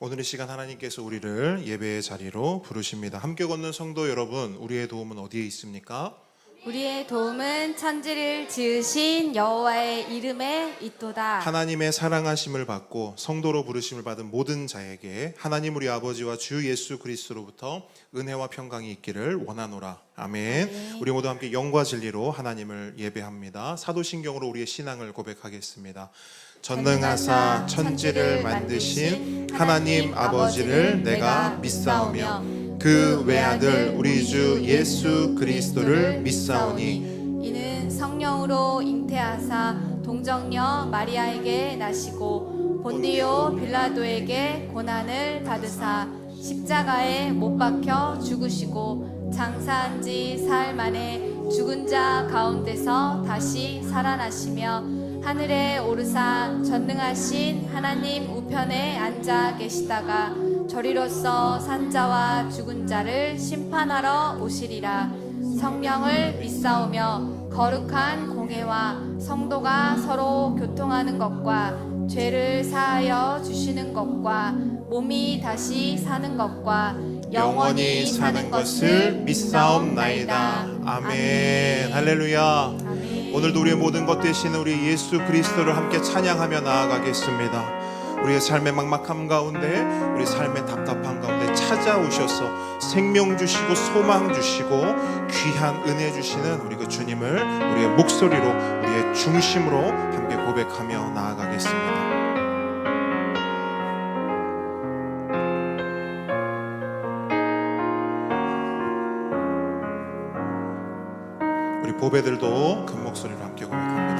오늘 이 시간 하나님께서 우리를 예배의 자리로 부르십니다. 함께 걷는 성도 여러분, 우리의 도움은 어디에 있습니까? 우리의 도움은 천지를 지으신 여호와의 이름에 있도다. 하나님의 사랑하심을 받고 성도로 부르심을 받은 모든 자에게 하나님 우리 아버지와 주 예수 그리스도로부터 은혜와 평강이 있기를 원하노라. 아멘. 우리 모두 함께 영과 진리로 하나님을 예배합니다. 사도신경으로 우리의 신앙을 고백하겠습니다. 전능하사 천지를 만드신 하나님 아버지를 내가 믿사오며 그 외아들 우리 주 예수 그리스도를 믿사오니 이는 성령으로 잉태하사 동정녀 마리아에게 나시고 본디오 빌라도에게 고난을 받으사 십자가에 못 박혀 죽으시고 장사한 지 사흘 만에 죽은 자 가운데서 다시 살아나시며 하늘에 오르사 전능하신 하나님 우편에 앉아 계시다가 저리로서 산자와 죽은 자를 심판하러 오시리라. 성령을 믿사오며 거룩한 공회와 성도가 서로 교통하는 것과 죄를 사하여 주시는 것과 몸이 다시 사는 것과 영원히 사는 것을 믿사옵나이다. 아멘. 할렐루야. 아멘. 오늘도 우리의 모든 것 되신 우리 예수 그리스도를 함께 찬양하며 나아가겠습니다. 우리의 삶의 막막함 가운데, 우리 삶의 답답함 가운데 찾아오셔서 생명 주시고 소망 주시고 귀한 은혜 주시는 우리 그 주님을 우리의 목소리로, 우리의 중심으로 함께 고백하며 나아가겠습니다. 우리 보배들도 큰 목소리로 함께 고백합니다.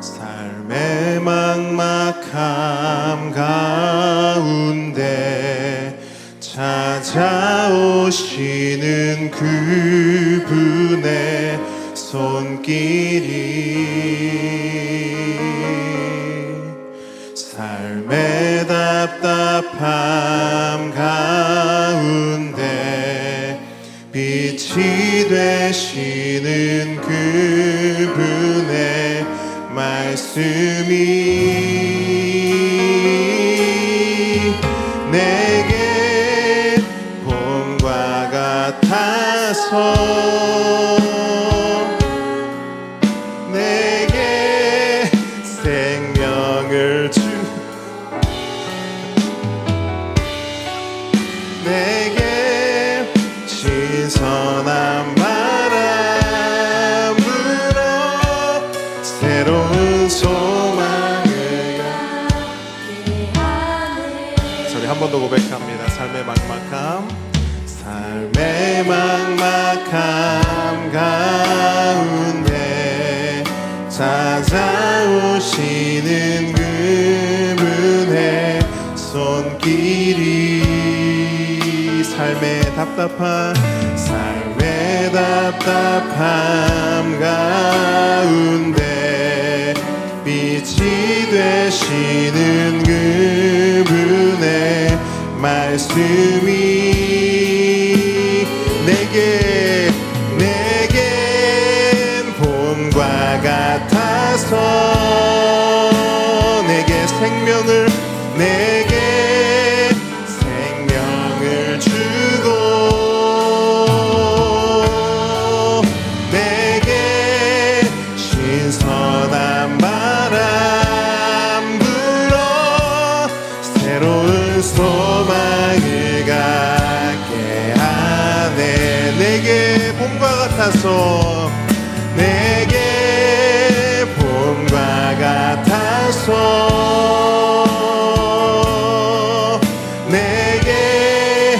삶의 막막함 가운데 찾아오시는 그분의 손길이 삶의 답답함 가운데 빛이 되시는 그분의 말씀이 내게 봄과 같아서 내게 생명을 주 내게 신선한 바람으로 새로운 소망을 소리 한 번 더 고백합니다. 삶의 막막함 가운데 찾아오시는 그분의 손길이 삶의 답답함 가운데 빛이 되시는 그분의 말씀이 내겐 봄과 같아서 내게 생명을 주고 내게 신선한 바람 불어 새로운 소망을 갖게 하네. 내게 봄과 같아서 내게 봄과 같아서 내게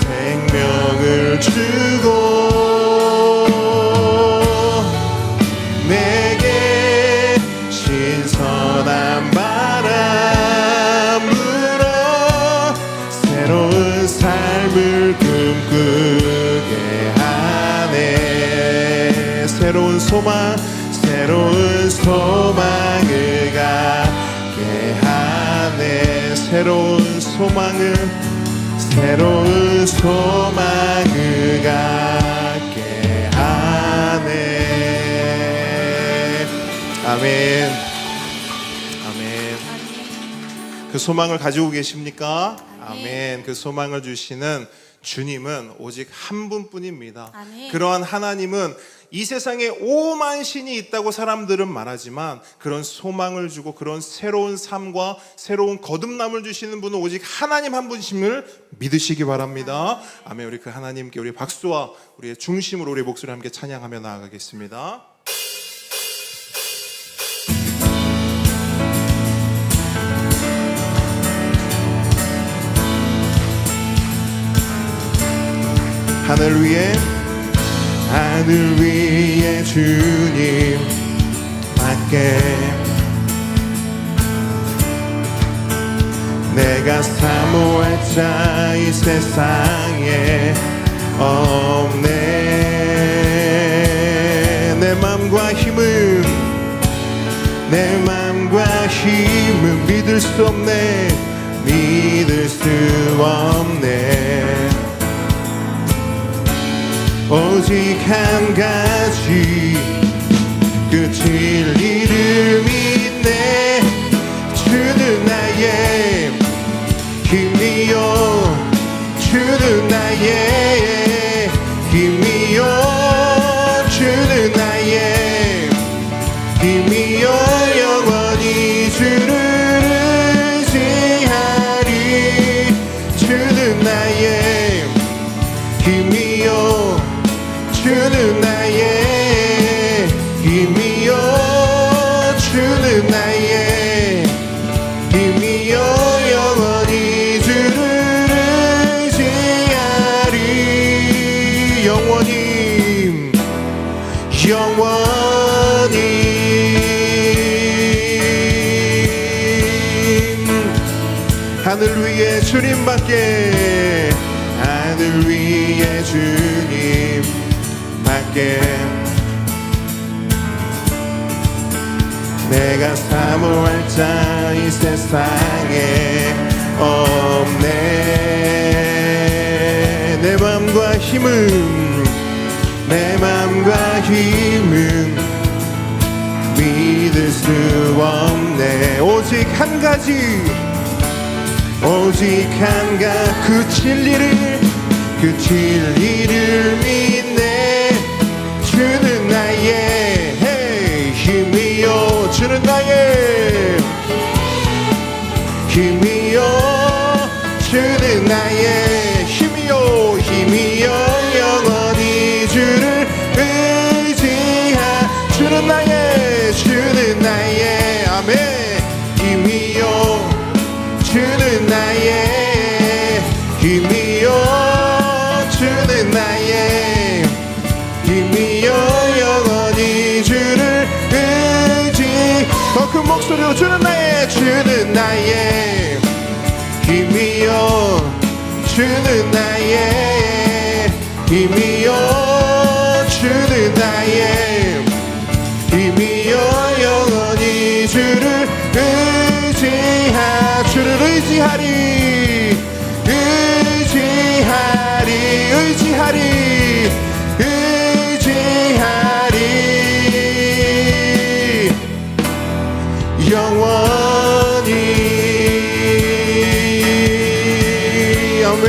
생명을 주고 내게 신선한 바람으로 새로운 삶을 꿈꾸게 하네. 새로운 소망을 갖게 하네. 새로운 소망을 갖게 하네. 아멘. 아멘. 그 소망을 가지고 계십니까? 아멘. 아멘. 그 소망을 주시는 주님은 오직 한 분뿐입니다. 아멘. 그러한 하나님은 이 세상에 오만 신이 있다고 사람들은 말하지만 그런 소망을 주고 그런 새로운 삶과 새로운 거듭남을 주시는 분은 오직 하나님 한 분심을 믿으시기 바랍니다. 아멘. 우리 그 하나님께 우리 박수와 우리의 중심으로 우리 목소리 함께 찬양하며 나아가겠습니다. 하늘 위에 주님 밖에 내가 사모할 자 이 세상에 없네. 내 맘과 힘은 믿을 수 없네. 오직 한 가지 그 진리를 믿네. 주는 나의 힘이요, 주는 나의 힘이요, 주는 나의 힘이요. 영원히 주를 의지하리. 주는 나의 힘이요, 주는 나의 힘이요, 주는 나의 힘이요. 영원히 주를 의지하리. 영원히 하늘 위에 주님밖에, 하늘 위에 주님 밖에 내가 사모할 자 이 세상에 없네. 내 맘과 힘은 믿을 수 없네. 오직 한 가지 그 진리를 믿네. 주는 나의 힘이요, 주는 나의 힘이요, 주는 나의 힘이요. 영원히 주를 의지하. 주는 나의 아멘 힘이요, 주는 나의 힘이요, 주는 나의 힘이요. 영원히 주를 더 큰 목소리로 주는 나의 힘이요, 주는 나의 힘이요, 주는 나의 힘이요. 영원히 주를 의지하리. 영원히. 아멘.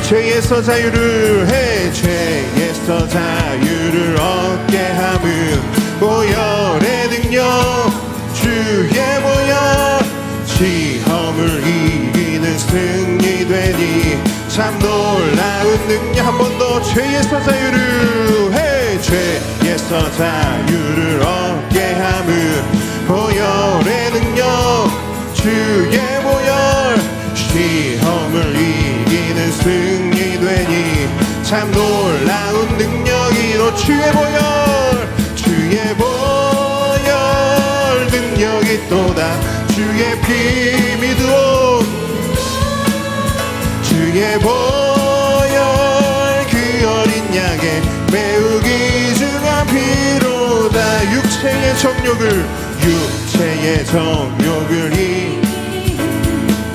죄에서 자유를 얻게 함은 보혈의 능력, 주의 보혈, 시험을 이기는 승리 되니 참 놀라운 능력. 한 번 더. 죄에서 자유를 얻게 함은 보혈의 능력, 주의 보혈, 시험을 이기는 승리 되니 참 놀라운 능력이로. 주의 보혈 능력이 또다. 주의 피 믿어. 주의 보혈 그 어린 양의 매우 귀중한 피로다. 육체의 정욕을 이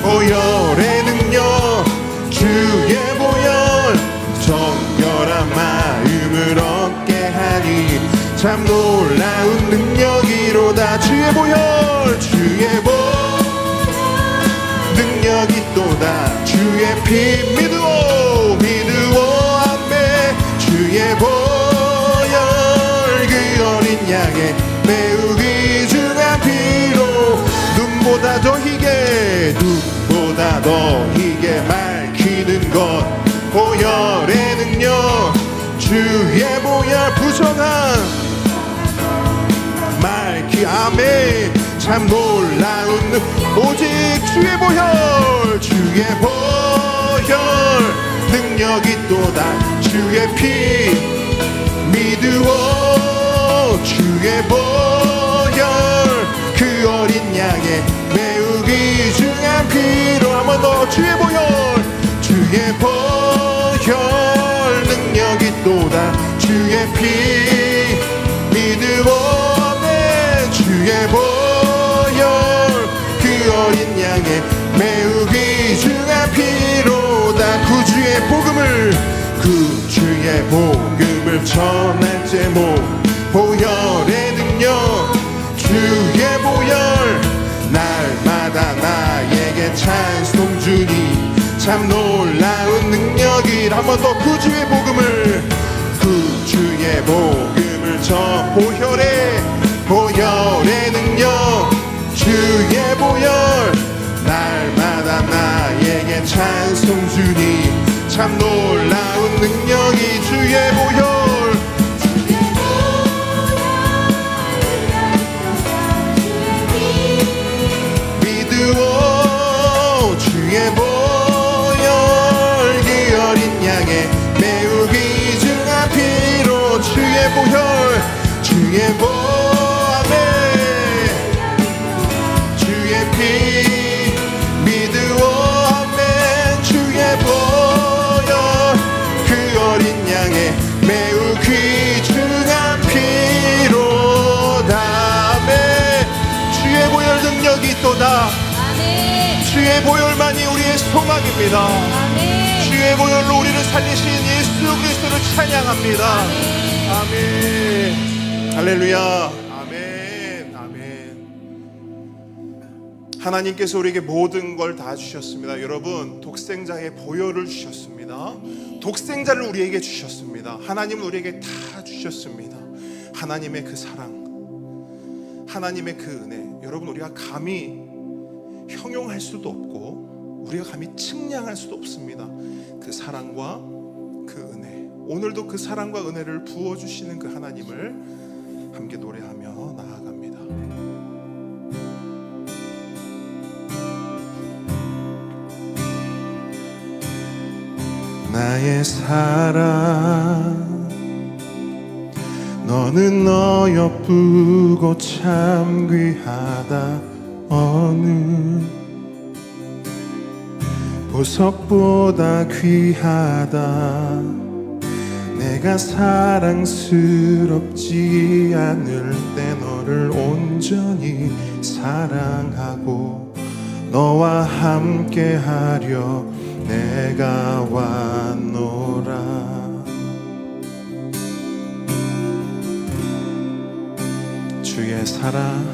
보혈의 능력, 주의 보혈 정결한 마음을 얻게 하니 참 놀라운 능력이로다. 주의 보혈 피 믿으오 아멘 주의 보혈 그 어린 양의 매우 귀중한 피로 눈보다 더 희게 밝히는 것 보혈의 능력 주의 보혈 부정한 맑히 아멘 참 놀라운 오직 주의 보혈 능력이 또다 주의 피 믿으오 주의 보혈 그 어린 양의 매우 귀중한 피로 한 번 더 주의 보혈 능력이 또다 주의 피 믿으오 주의 보혈 그 어린 양의 매우 귀중한 피로다 구주의 복음을 전할 제목 보혈의 능력 주의 보혈 날마다 나에게 찬송 주니 참 놀라운 능력이 한 번 더 구주의 복음을 전 보혈의 능력 주의 보혈 날마다 나에게 찬송 주니 참 놀라운 능력이 주의 보혈 믿으오 주의 보혈 그 어린 양의 매우 귀중한 피로 주의 보혈 아멘 주의 피 믿으오 아멘 주의 보혈 그 어린 양의 매우 귀중한 피로다 아멘 주의 보혈 능력이 또다 아멘. 주의 보혈만이 우리의 소망입니다 아멘. 주의 보혈로 우리를 살리신 예수 그리스도를 찬양합니다 아멘 할렐루야 아멘 아멘 하나님께서 우리에게 모든 걸 다 주셨습니다 여러분 독생자의 보혈을 주셨습니다 독생자를 우리에게 주셨습니다 하나님은 우리에게 다 주셨습니다 하나님의 그 사랑 하나님의 그 은혜 여러분 우리가 감히 형용할 수도 없고 우리가 감히 측량할 수도 없습니다 그 사랑과 그 은혜 오늘도 그 사랑과 은혜를 부어주시는 그 하나님을 함께 노래하며 나아갑니다 나의 사랑 너는 어여쁘고 참 귀하다 어느 보석보다 귀하다 내가 사랑스럽지 않을 때 너를 온전히 사랑하고 너와 함께하려 내가 왔노라 주의 사랑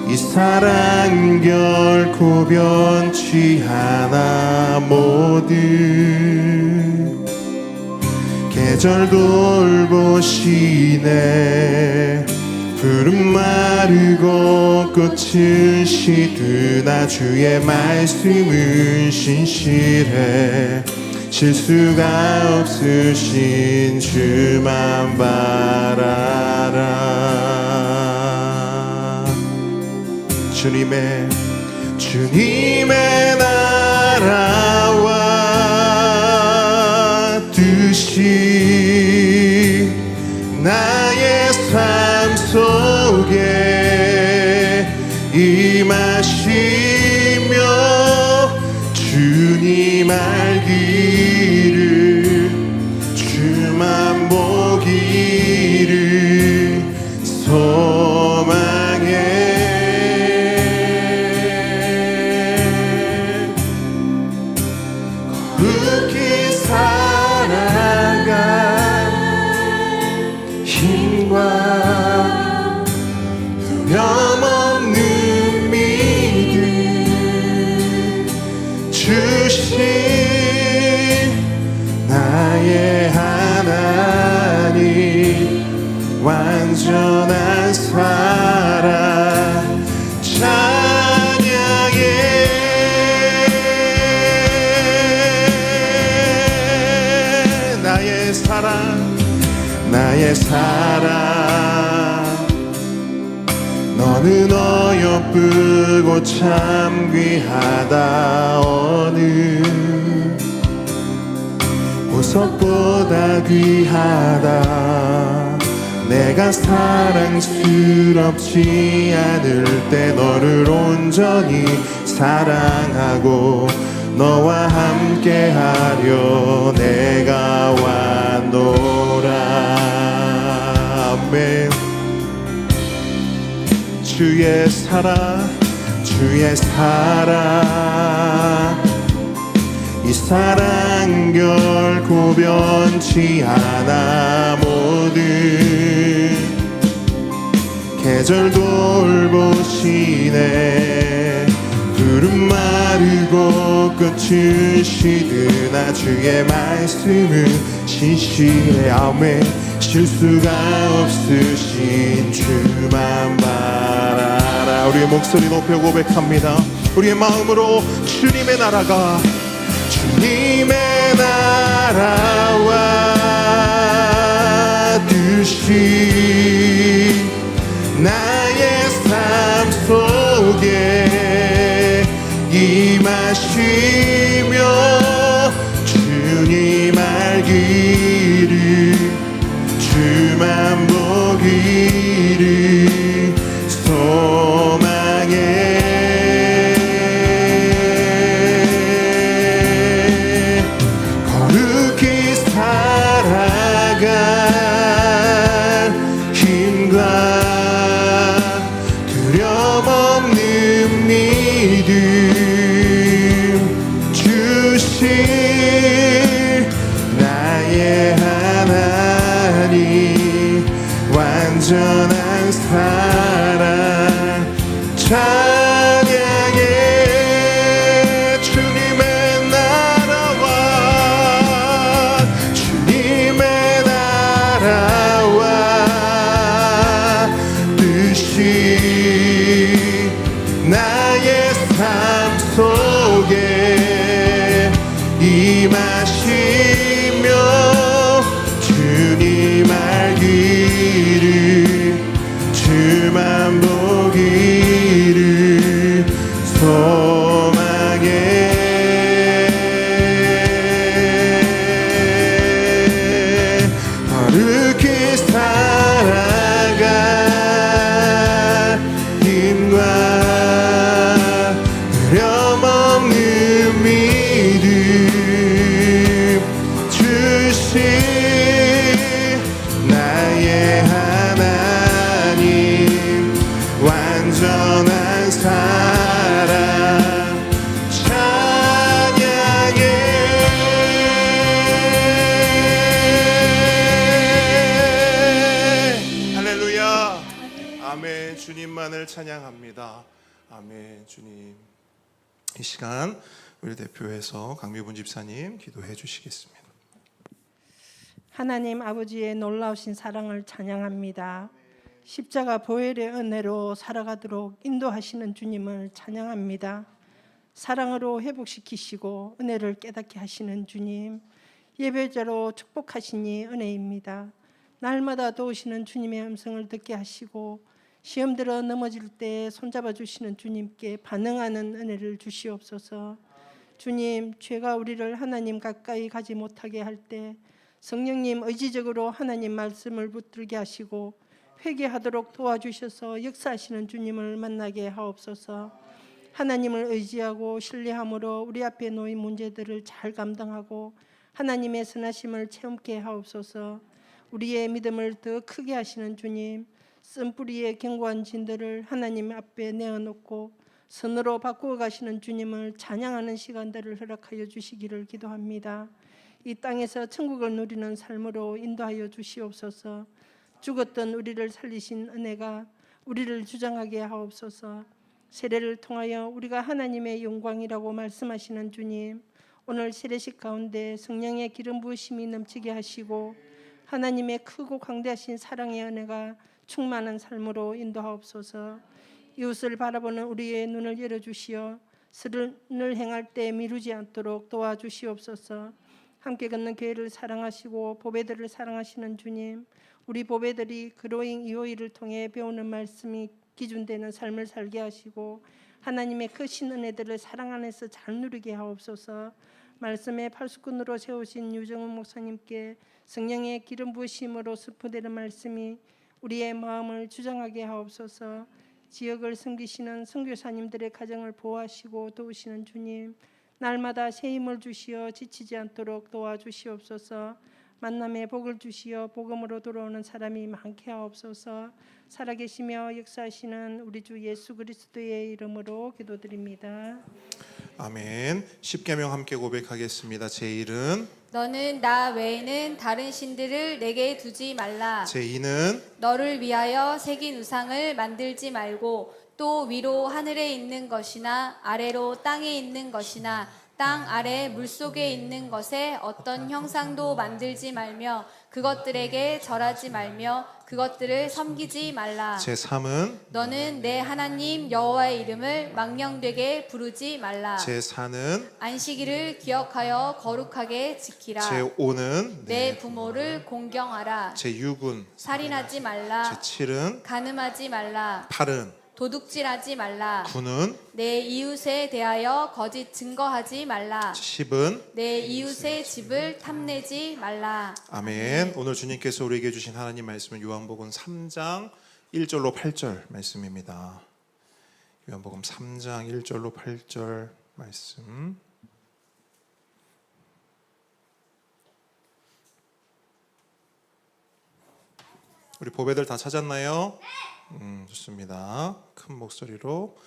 이 사랑 결코 변치 않아 모든 계절 돌보시네 푸른 마르고 꽃은 시드나 주의 말씀은 신실해 실수가 없으신 주만 바라라 주님의 나라와 뜻이 나의 삶 속에 임하시며 주님 알기를 주만 보기를 소망해 거룩히 살아갈 힘과 두려움 없는 믿음 사랑 찬양해. 나의 사랑 나의 사랑 너는 어여쁘고 참 귀하다. 어느 보석보다 귀하다. 내가 사랑스럽지 않을 때 너를 온전히 사랑하고 너와 함께하려 내가 왔노라. 아멘. 주의 사랑 주의 사랑 이 사랑 결코 변치 않아. 모든 계절 돌보시네. 푸른 마르고 꽃은 시드나 주의 말씀은 신실해. 아멘. 실수가 없으신 주만 바라라. 우리의 목소리 높여 고백합니다. 우리의 마음으로 주님의 나라가 주님의 나라와 뜻이 나의 삶 속에 임하시며 주님 알기를 주만 보기를 소망해. 거룩히 살아갈 힘과 두려움 없는 믿음 주실 나의 하나님. 완전한 사랑 찬양해. 주님의 나라와 주님의 나라와 뜻이 나의 삶 속에 임하시며 주님 알기를 주만 보기를 소망해. 거룩히 살아갈 힘과 두려움 없는 믿음 주신 나의 하나님. 완전한 사랑 찬양해. 할렐루야. 아멘. 주님만을 찬양합니다. 아멘. 주님, 이 시간 우리 대표해서 강미분 집사님 기도해 주시겠습니다. 하나님 아버지의 놀라우신 사랑을 찬양합니다. 십자가 보혈의 은혜로 살아가도록 인도하시는 주님을 찬양합니다. 사랑으로 회복시키시고 은혜를 깨닫게 하시는 주님, 예배자로 축복하시니 은혜입니다. 날마다 도우시는 주님의 음성을 듣게 하시고 시험 들어 넘어질 때 손잡아 주시는 주님께 반응하는 은혜를 주시옵소서. 주님, 죄가 우리를 하나님 가까이 가지 못하게 할 때 성령님 의지적으로 하나님 말씀을 붙들게 하시고 회개하도록 도와주셔서 역사하시는 주님을 만나게 하옵소서. 하나님을 의지하고 신뢰함으로 우리 앞에 놓인 문제들을 잘 감당하고 하나님의 선하심을 체험케 하옵소서. 우리의 믿음을 더 크게 하시는 주님, 쓴뿌리의 견고한 진들을 하나님 앞에 내어놓고 선으로 바꾸어 가시는 주님을 찬양하는 시간들을 허락하여 주시기를 기도합니다. 이 땅에서 천국을 누리는 삶으로 인도하여 주시옵소서. 죽었던 우리를 살리신 은혜가 우리를 주장하게 하옵소서. 세례를 통하여 우리가 하나님의 영광이라고 말씀하시는 주님, 오늘 세례식 가운데 성령의 기름 부으심이 넘치게 하시고 하나님의 크고 광대하신 사랑의 은혜가 충만한 삶으로 인도하옵소서. 이웃을 바라보는 우리의 눈을 열어주시어 선을 행할 때 미루지 않도록 도와주시옵소서. 함께 걷는 교회를 사랑하시고 보배들을 사랑하시는 주님, 우리 보배들이 그로잉 이호이를 통해 배우는 말씀이 기준되는 삶을 살게 하시고 하나님의 크신 은혜들을 사랑 안에서 잘 누리게 하옵소서. 말씀의 팔수꾼으로 세우신 유정훈 목사님께 성령의 기름 부으심으로 선포되는 말씀이 우리의 마음을 주장하게 하옵소서. 지역을 섬기시는 선교사님들의 가정을 보호하시고 도우시는 주님, 날마다 새 힘을 주시어 지치지 않도록 도와주시옵소서. 만남의 복을 주시어 복음으로 돌아오는 사람이 많게 하옵소서. 살아계시며 역사하시는 우리 주 예수 그리스도의 이름으로 기도드립니다. 아멘. 십계명 함께 고백하겠습니다. 제1은 너는 나 외에는 다른 신들을 내게 두지 말라. 제2는 너를 위하여 새긴 우상을 만들지 말고 또 위로 하늘에 있는 것이나 아래로 땅에 있는 것이나 땅 아래 물속에 있는 것에 어떤 형상도 만들지 말며 그것들에게 절하지 말며 그것들을 섬기지 말라. 제3은 너는 내 하나님 여호와의 이름을 망령되게 부르지 말라. 제4는 안식일을 기억하여 거룩하게 지키라. 제5는 내 부모를 공경하라. 제6은 살인하지 말라. 제7은 간음하지 말라. 8은 도둑질하지 말라. 9는 내 이웃에 대하여 거짓 증거하지 말라. 10은 내 이웃의 집을 탐내지 말라. 아멘. 오늘 주님께서 우리에게 주신 하나님 말씀은 요한복음 3장 1절로 8절 말씀입니다. 요한복음 3장 1절로 8절 말씀. 우리 보배들 다 찾았나요? 좋습니다. 큰 목소리로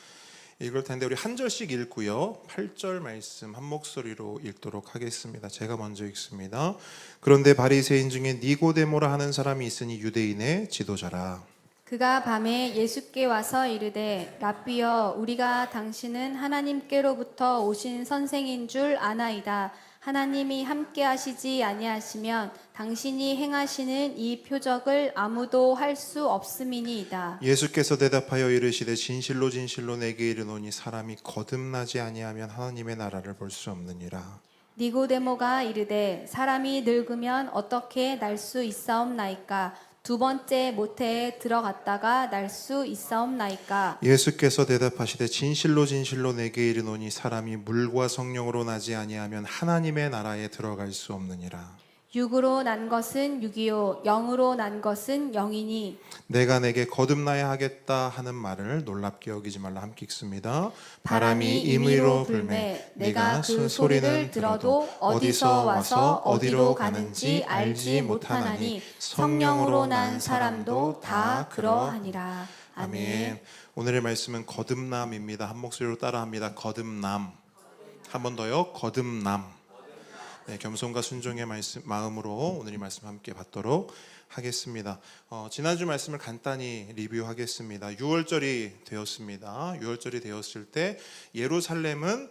읽을 텐데 우리 한 절씩 읽고요. 8절 말씀 한 목소리로 읽도록 하겠습니다. 제가 먼저 읽습니다. 그런데 바리새인 중에 니고데모라 하는 사람이 있으니 유대인의 지도자라. 그가 밤에 예수께 와서 이르되 랍비여 우리가 당신은 하나님께로부터 오신 선생인 줄 아나이다. 하나님이 함께 하시지 아니하시면 당신이 행하시는 이 표적을 아무도 할 수 없음이니이다. 예수께서 대답하여 이르시되 진실로 진실로 내게 이르노니 사람이 거듭나지 아니하면 하나님의 나라를 볼 수 없느니라. 니고데모가 이르되 사람이 늙으면 어떻게 날 수 있사옵나이까? 두 번째 모태에 들어갔다가 날 수 있사옵나이까? 예수께서 대답하시되 진실로 진실로 내게 이르노니 사람이 물과 성령으로 나지 아니하면 하나님의 나라에 들어갈 수 없느니라. 육으로 난 것은 육이요 영으로 난 것은 영이니 내가 내게 거듭나야 하겠다 하는 말을 놀랍게 여기지 말라. 함께 읽습니다. 바람이 임의로 불매 내가 그 소리를 들어도 어디서 와서 어디로 가는지 알지 못하나니 성령으로 난 사람도 다 그러하니라. 아멘. 오늘의 말씀은 거듭남입니다. 한 목소리로 따라합니다. 거듭남. 한 번 더요. 거듭남. 네, 겸손과 순종의 마음으로 오늘 이 말씀 함께 받도록 하겠습니다. 지난주 말씀을 간단히 리뷰하겠습니다. 6월절이 되었습니다. 6월절이 되었을 때 예루살렘은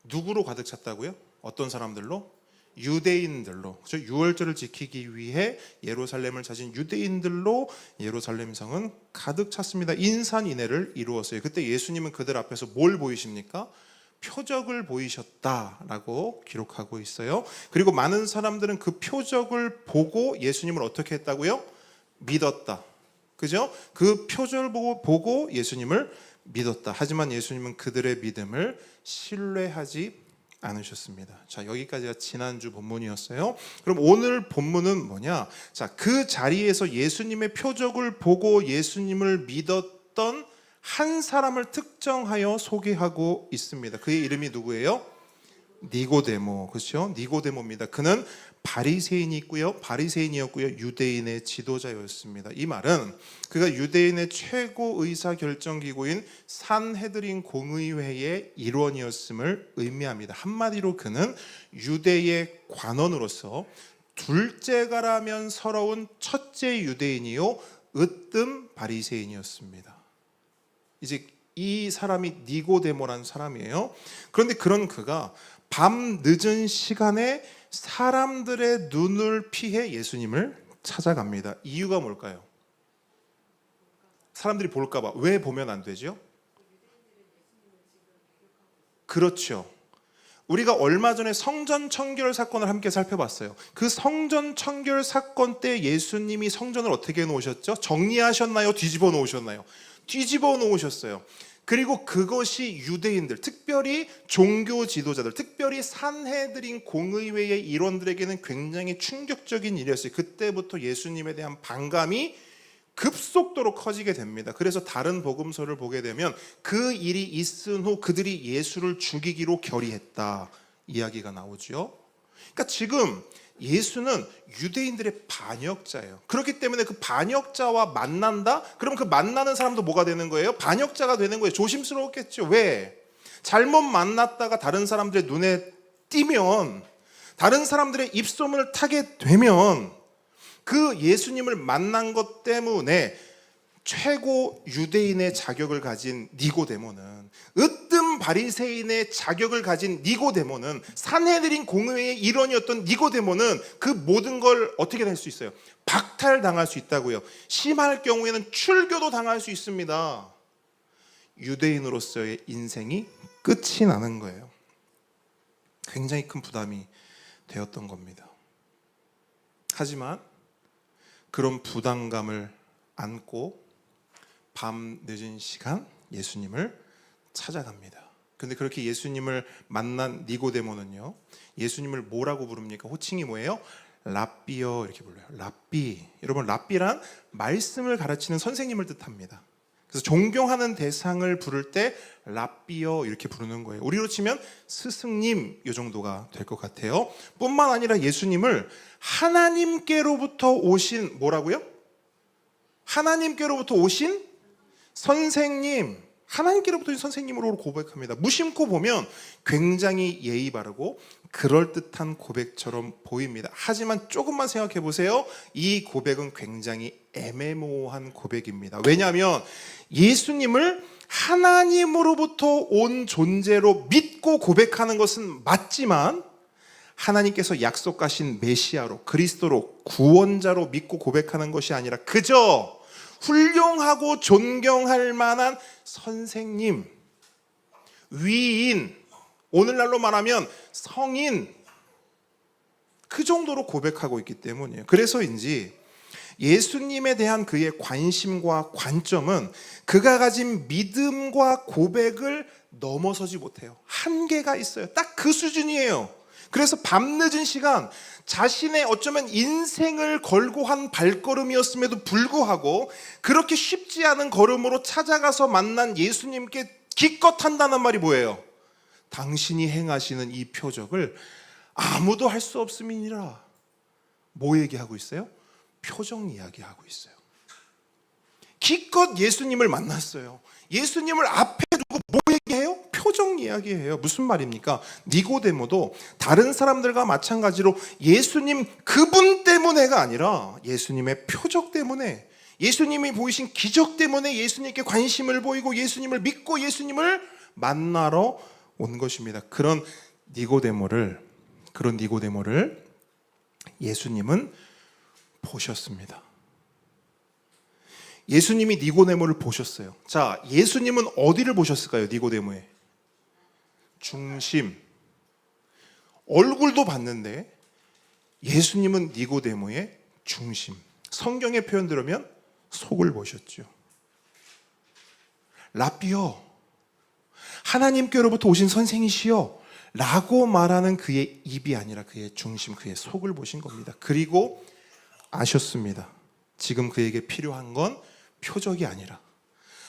누구로 가득 찼다고요? 어떤 사람들로? 유대인들로. 그렇죠? 6월절을 지키기 위해 예루살렘을 찾은 유대인들로 예루살렘 성은 가득 찼습니다. 인산인해를 이루었어요. 그때 예수님은 그들 앞에서 뭘 보이십니까? 표적을 보이셨다라고 기록하고 있어요. 그리고 많은 사람들은 그 표적을 보고 예수님을 어떻게 했다고요? 믿었다. 그죠? 그 표적을 보고 예수님을 믿었다. 하지만 예수님은 그들의 믿음을 신뢰하지 않으셨습니다. 자, 여기까지가 지난주 본문이었어요. 그럼 오늘 본문은 뭐냐? 자, 그 자리에서 예수님의 표적을 보고 예수님을 믿었던 한 사람을 특정하여 소개하고 있습니다. 그의 이름이 누구예요? 니고데모. 그렇죠? 니고데모입니다. 그는 바리새인이었고요. 유대인의 지도자였습니다. 이 말은 그가 유대인의 최고 의사 결정 기구인 산헤드린 공의회의 일원이었음을 의미합니다. 한마디로 그는 유대의 관원으로서 둘째가라면 서러운 첫째 유대인이요 으뜸 바리새인이었습니다. 이제 이 사람이 니고데모라는 사람이에요. 그런데 그런 그가 밤 늦은 시간에 사람들의 눈을 피해 예수님을 찾아갑니다. 이유가 뭘까요? 사람들이 볼까 봐. 왜 보면 안 되죠? 그렇죠. 우리가 얼마 전에 성전 청결 사건을 함께 살펴봤어요. 그 성전 청결 사건 때 예수님이 성전을 어떻게 해 놓으셨죠? 정리하셨나요? 뒤집어 놓으셨나요? 뒤집어 놓으셨어요. 그리고 그것이 유대인들, 특별히 종교 지도자들, 특별히 산헤드린 공의회의 일원들에게는 굉장히 충격적인 일이었어요. 그때부터 예수님에 대한 반감이 급속도로 커지게 됩니다. 그래서 다른 복음서를 보게 되면 그 일이 있은 후 그들이 예수를 죽이기로 결의했다 이야기가 나오죠. 그러니까 지금 예수는 유대인들의 반역자예요. 그렇기 때문에 그 반역자와 만난다? 그럼 그 만나는 사람도 뭐가 되는 거예요? 반역자가 되는 거예요. 조심스러웠겠죠. 왜? 잘못 만났다가 다른 사람들의 눈에 띄면, 다른 사람들의 입소문을 타게 되면 그 예수님을 만난 것 때문에 최고 유대인의 자격을 가진 니고데모는, 으뜸 바리새인의 자격을 가진 니고데모는, 산헤드린 공의회의 일원이었던 니고데모는 그 모든 걸 어떻게 될 수 있어요? 박탈당할 수 있다고요. 심할 경우에는 출교도 당할 수 있습니다. 유대인으로서의 인생이 끝이 나는 거예요. 굉장히 큰 부담이 되었던 겁니다. 하지만 그런 부담감을 안고 밤 늦은 시간 예수님을 찾아갑니다. 근데 그렇게 예수님을 만난 니고데모는요, 예수님을 뭐라고 부릅니까? 호칭이 뭐예요? 랍비여 이렇게 불러요. 랍비. 여러분, 랍비란 말씀을 가르치는 선생님을 뜻합니다. 그래서 존경하는 대상을 부를 때 랍비여 이렇게 부르는 거예요. 우리로 치면 스승님 이 정도가 될 것 같아요. 뿐만 아니라 예수님을 하나님께로부터 오신, 뭐라고요? 하나님께로부터 오신 선생님, 하나님께로부터 오신 선생님으로 고백합니다. 무심코 보면 굉장히 예의 바르고 그럴듯한 고백처럼 보입니다. 하지만 조금만 생각해 보세요. 이 고백은 굉장히 애매모호한 고백입니다. 왜냐하면 예수님을 하나님으로부터 온 존재로 믿고 고백하는 것은 맞지만, 하나님께서 약속하신 메시아로, 그리스도로, 구원자로 믿고 고백하는 것이 아니라 그저 훌륭하고 존경할 만한 선생님, 위인, 오늘날로 말하면 성인, 그 정도로 고백하고 있기 때문이에요. 그래서인지 예수님에 대한 그의 관심과 관점은 그가 가진 믿음과 고백을 넘어서지 못해요. 한계가 있어요. 딱 그 수준이에요. 그래서 밤늦은 시간, 자신의 어쩌면 인생을 걸고 한 발걸음이었음에도 불구하고 그렇게 쉽지 않은 걸음으로 찾아가서 만난 예수님께 기껏 한다는 말이 뭐예요? 당신이 행하시는 이 표적을 아무도 할 수 없음이니라. 뭐 얘기하고 있어요? 표적 이야기하고 있어요. 기껏 예수님을 만났어요. 예수님을 앞에 두고 뭐 얘기해요? 표적 이야기해요. 무슨 말입니까? 니고데모도 다른 사람들과 마찬가지로 예수님 그분 때문에가 아니라 예수님의 표적 때문에, 예수님이 보이신 기적 때문에 예수님께 관심을 보이고 예수님을 믿고 예수님을 만나러 온 것입니다. 그런 니고데모를 예수님은 보셨습니다. 예수님이 니고데모를 보셨어요. 자, 예수님은 어디를 보셨을까요? 니고데모의 중심, 얼굴도 봤는데 예수님은 니고데모의 중심, 성경의 표현 들으면 속을 보셨죠. 랍비여, 하나님께로부터 오신 선생이시여 라고 말하는 그의 입이 아니라 그의 중심, 그의 속을 보신 겁니다. 그리고 아셨습니다. 지금 그에게 필요한 건 표적이 아니라,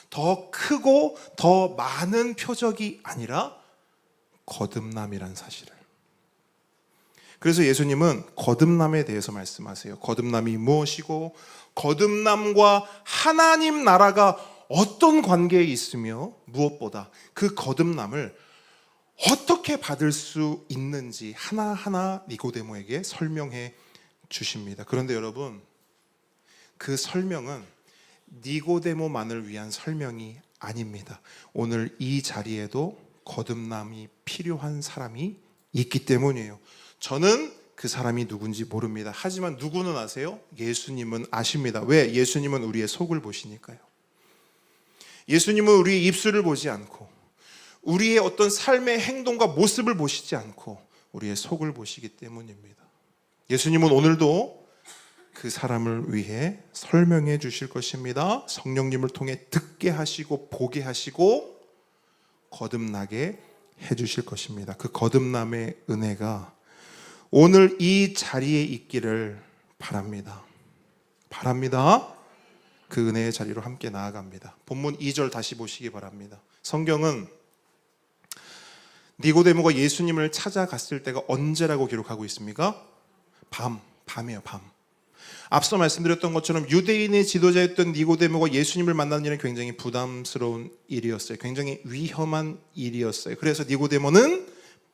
더 크고 더 많은 표적이 아니라 거듭남이란 사실을. 그래서 예수님은 거듭남에 대해서 말씀하세요. 거듭남이 무엇이고 거듭남과 하나님 나라가 어떤 관계에 있으며 무엇보다 그 거듭남을 어떻게 받을 수 있는지 하나하나 니고데모에게 설명해 주십니다. 그런데 여러분, 그 설명은 니고데모만을 위한 설명이 아닙니다. 오늘 이 자리에도 거듭남이 필요한 사람이 있기 때문이에요. 저는 그 사람이 누군지 모릅니다. 하지만 누구는 아세요? 예수님은 아십니다. 왜? 예수님은 우리의 속을 보시니까요. 예수님은 우리의 입술을 보지 않고 우리의 어떤 삶의 행동과 모습을 보시지 않고 우리의 속을 보시기 때문입니다. 예수님은 오늘도 그 사람을 위해 설명해 주실 것입니다. 성령님을 통해 듣게 하시고 보게 하시고 거듭나게 해 주실 것입니다. 그 거듭남의 은혜가 오늘 이 자리에 있기를 바랍니다. 그 은혜의 자리로 함께 나아갑니다. 본문 2절 다시 보시기 바랍니다. 성경은 니고데모가 예수님을 찾아갔을 때가 언제라고 기록하고 있습니까? 밤이에요. 밤. 앞서 말씀드렸던 것처럼 유대인의 지도자였던 니고데모가 예수님을 만나는 일은 굉장히 부담스러운 일이었어요. 굉장히 위험한 일이었어요. 그래서 니고데모는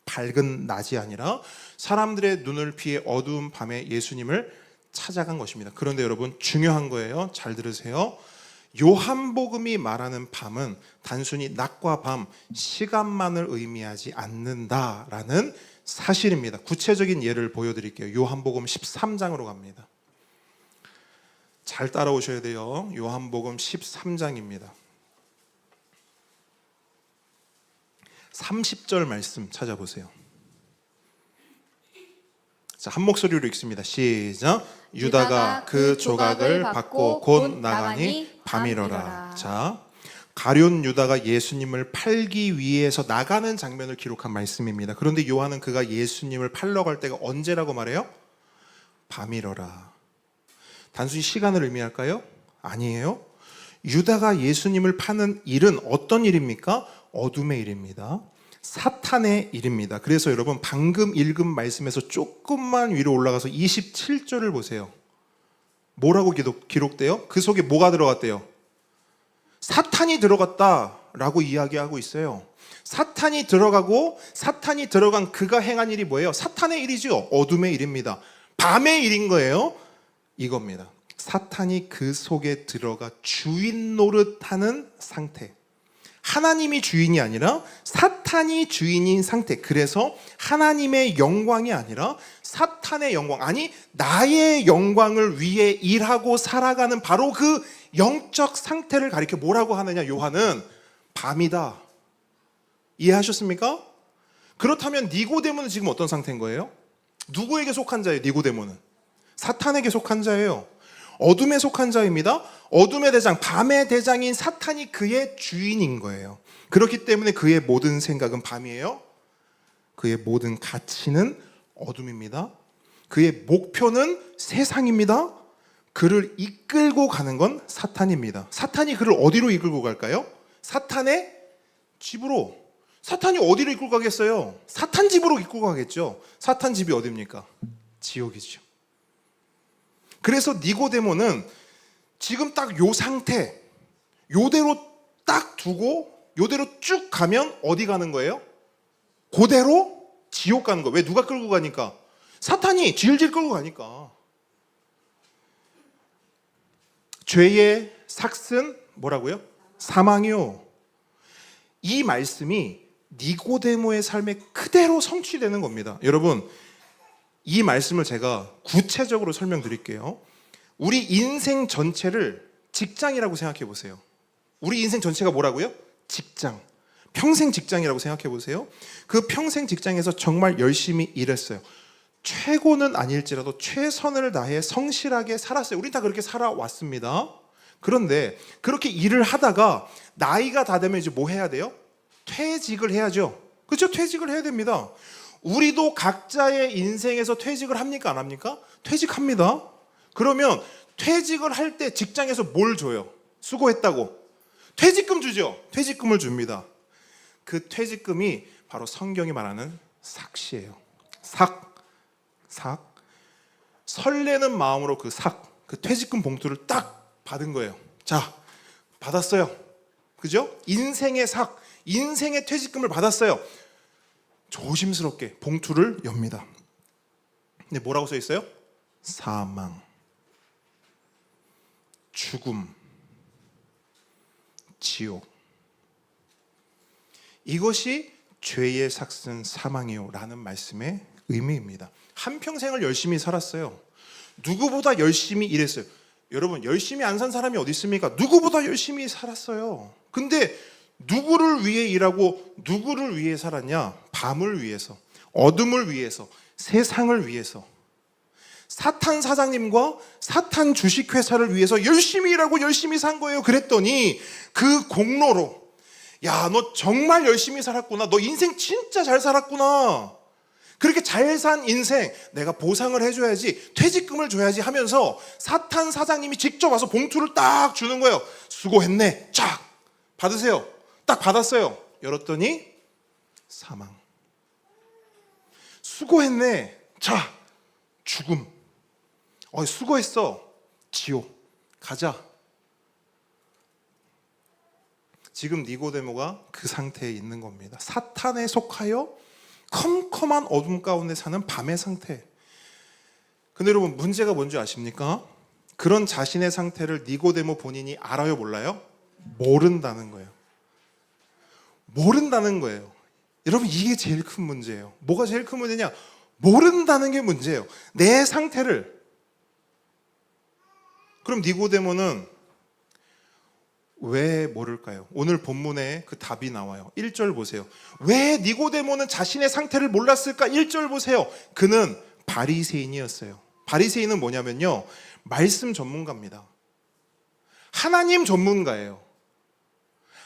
밝은 낮이 아니라 사람들의 눈을 피해 어두운 밤에 예수님을 찾아간 것입니다. 그런데 여러분 중요한 거예요. 잘 들으세요. 요한복음이 말하는 밤은 단순히 낮과 밤, 시간만을 의미하지 않는다라는 사실입니다. 구체적인 예를 보여드릴게요. 요한복음 13장으로 갑니다. 잘 따라오셔야 돼요. 요한복음 13장입니다. 30절 말씀 찾아보세요. 자, 한 목소리로 읽습니다. 시작. 유다가 그 조각을 받고 곧 나가니 밤이러라. 자, 가룟 유다가 예수님을 팔기 위해서 나가는 장면을 기록한 말씀입니다. 그런데 요한은 그가 예수님을 팔러 갈 때가 언제라고 말해요? 밤이러라. 단순히 시간을 의미할까요? 아니에요. 유다가 예수님을 파는 일은 어떤 일입니까? 어둠의 일입니다. 사탄의 일입니다. 그래서 여러분 방금 읽은 말씀에서 조금만 위로 올라가서 27절을 보세요. 뭐라고 기록돼요? 그 속에 뭐가 들어갔대요? 사탄이 들어갔다라고 이야기하고 있어요. 사탄이 들어간 그가 행한 일이 뭐예요? 사탄의 일이죠. 어둠의 일입니다. 밤의 일인 거예요. 이겁니다. 사탄이 그 속에 들어가 주인 노릇하는 상태. 하나님이 주인이 아니라 사탄이 주인인 상태. 그래서 하나님의 영광이 아니라 사탄의 영광, 아니 나의 영광을 위해 일하고 살아가는 바로 그 영적 상태를 가리켜 뭐라고 하느냐? 요한은 밤이다. 이해하셨습니까? 그렇다면 니고데모는 지금 어떤 상태인 거예요? 누구에게 속한 자예요? 니고데모는 사탄에게 속한 자예요. 어둠에 속한 자입니다. 어둠의 대장, 밤의 대장인 사탄이 그의 주인인 거예요. 그렇기 때문에 그의 모든 생각은 밤이에요. 그의 모든 가치는 어둠입니다. 그의 목표는 세상입니다. 그를 이끌고 가는 건 사탄입니다. 사탄이 그를 어디로 이끌고 갈까요? 사탄의 집으로. 사탄이 어디로 이끌고 가겠어요? 사탄 집으로 이끌고 가겠죠. 사탄 집이 어디입니까? 지옥이죠. 그래서 니고데모는 지금 딱 요 상태, 요대로 딱 두고 요대로 쭉 가면 어디 가는 거예요? 그대로 지옥 가는 거예요. 왜? 누가 끌고 가니까? 사탄이 질질 끌고 가니까. 죄의 삭은 뭐라고요? 사망이요. 이 말씀이 니고데모의 삶에 그대로 성취되는 겁니다. 여러분, 이 말씀을 제가 구체적으로 설명드릴게요. 우리 인생 전체를 직장이라고 생각해 보세요. 우리 인생 전체가 뭐라고요? 직장. 평생 직장이라고 생각해 보세요. 그 평생 직장에서 정말 열심히 일했어요. 최고는 아닐지라도 최선을 다해 성실하게 살았어요. 우리 다 그렇게 살아왔습니다. 그런데 그렇게 일을 하다가 나이가 다 되면 이제 뭐 해야 돼요? 퇴직을 해야죠. 그렇죠? 퇴직을 해야 됩니다. 우리도 각자의 인생에서 퇴직을 합니까? 안 합니까? 퇴직합니다. 그러면 퇴직을 할 때 직장에서 뭘 줘요? 수고했다고. 퇴직금 주죠. 퇴직금을 줍니다. 그 퇴직금이 바로 성경이 말하는 삭시예요. 삭. 설레는 마음으로 그 퇴직금 봉투를 딱 받은 거예요. 자, 받았어요. 그죠? 인생의 인생의 퇴직금을 받았어요. 조심스럽게 봉투를 엽니다. 근데 뭐라고 써 있어요? 사망, 죽음, 지옥. 이것이 죄의 삭은 사망이요 라는 말씀의 의미입니다. 한평생을 열심히 살았어요. 누구보다 열심히 일했어요. 여러분, 열심히 안 산 사람이 어디 있습니까? 누구보다 열심히 살았어요. 근데 누구를 위해 일하고 누구를 위해 살았냐? 밤을 위해서, 어둠을 위해서, 세상을 위해서. 사탄 사장님과 사탄 주식회사를 위해서 열심히 일하고 열심히 산 거예요. 그랬더니 그 공로로, 야, 너 정말 열심히 살았구나. 너 인생 진짜 잘 살았구나. 그렇게 잘 산 인생 내가 보상을 해줘야지, 퇴직금을 줘야지 하면서 사탄 사장님이 직접 와서 봉투를 딱 주는 거예요. 수고했네. 쫙 받으세요. 딱 받았어요. 열었더니 사망. 수고했네. 자, 죽음. 수고했어. 지옥. 가자. 지금 니고데모가 그 상태에 있는 겁니다. 사탄에 속하여 컴컴한 어둠 가운데 사는 밤의 상태. 근데 여러분, 문제가 뭔지 아십니까? 그런 자신의 상태를 니고데모 본인이 알아요, 몰라요? 모른다는 거예요. 모른다는 거예요. 여러분, 이게 제일 큰 문제예요. 뭐가 제일 큰 문제냐? 모른다는 게 문제예요. 내 상태를. 그럼 니고데모는 왜 모를까요? 오늘 본문에 그 답이 나와요. 1절 보세요. 왜 니고데모는 자신의 상태를 몰랐을까? 1절 보세요. 그는 바리새인이었어요. 바리새인은 뭐냐면요, 말씀 전문가입니다. 하나님 전문가예요.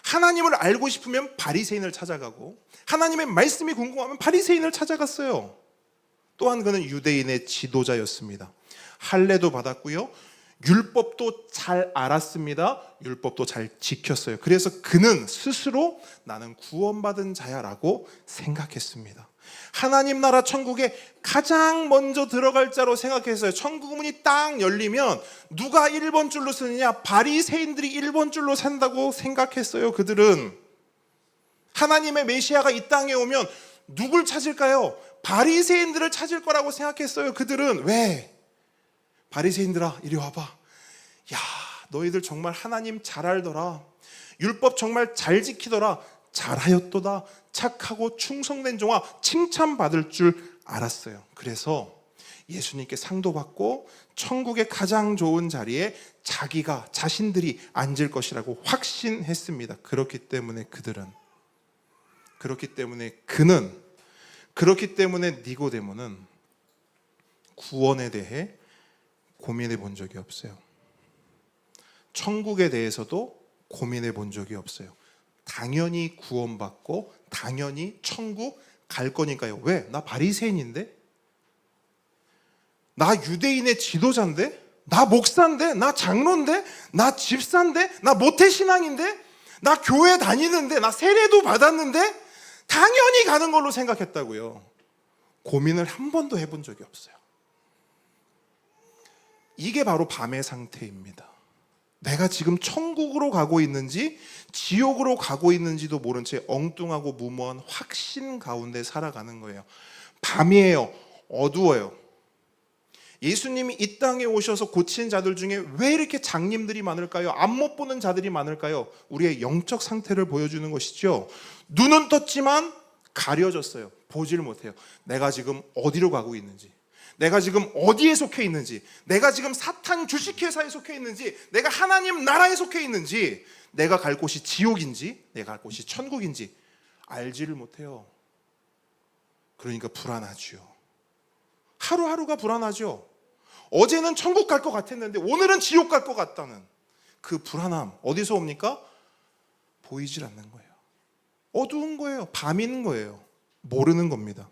하나님을 알고 싶으면 바리새인을 찾아가고, 하나님의 말씀이 궁금하면 바리새인을 찾아갔어요. 또한 그는 유대인의 지도자였습니다. 할례도 받았고요, 율법도 잘 알았습니다. 율법도 잘 지켰어요. 그래서 그는 스스로 나는 구원받은 자야라고 생각했습니다. 하나님 나라 천국에 가장 먼저 들어갈 자로 생각했어요. 천국 문이 딱 열리면 누가 1번 줄로 서느냐? 바리새인들이 1번 줄로 산다고 생각했어요. 그들은 하나님의 메시아가 이 땅에 오면 누굴 찾을까요? 바리새인들을 찾을 거라고 생각했어요. 그들은. 왜? 바리새인들아, 이리 와봐. 야, 너희들 정말 하나님 잘 알더라. 율법 정말 잘 지키더라. 잘하였도다. 착하고 충성된 종아, 칭찬받을 줄 알았어요. 그래서 예수님께 상도 받고 천국의 가장 좋은 자리에 자신들이 앉을 것이라고 확신했습니다. 그렇기 때문에 니고데모는 구원에 대해 고민해 본 적이 없어요. 천국에 대해서도 고민해 본 적이 없어요. 당연히 구원받고 당연히 천국 갈 거니까요. 왜? 나 바리새인인데? 나 유대인의 지도자인데? 나 목사인데? 나 장로인데? 나 집사인데? 나 모태신앙인데? 나 교회 다니는데? 나 세례도 받았는데? 당연히 가는 걸로 생각했다고요. 고민을 한 번도 해본 적이 없어요. 이게 바로 밤의 상태입니다. 내가 지금 천국으로 가고 있는지 지옥으로 가고 있는지도 모른 채 엉뚱하고 무모한 확신 가운데 살아가는 거예요. 밤이에요. 어두워요. 예수님이 이 땅에 오셔서 고친 자들 중에 왜 이렇게 장님들이 많을까요? 앞 못 보는 자들이 많을까요? 우리의 영적 상태를 보여주는 것이죠. 눈은 떴지만 가려졌어요. 보지를 못해요. 내가 지금 어디로 가고 있는지, 내가 지금 어디에 속해 있는지, 내가 지금 사탄 주식회사에 속해 있는지, 내가 하나님 나라에 속해 있는지, 내가 갈 곳이 지옥인지 내가 갈 곳이 천국인지 알지를 못해요. 그러니까 불안하죠. 하루하루가 불안하죠. 어제는 천국 갈 것 같았는데 오늘은 지옥 갈 것 같다는 그 불안함 어디서 옵니까? 보이질 않는 거예요. 어두운 거예요. 밤인 거예요. 모르는 겁니다.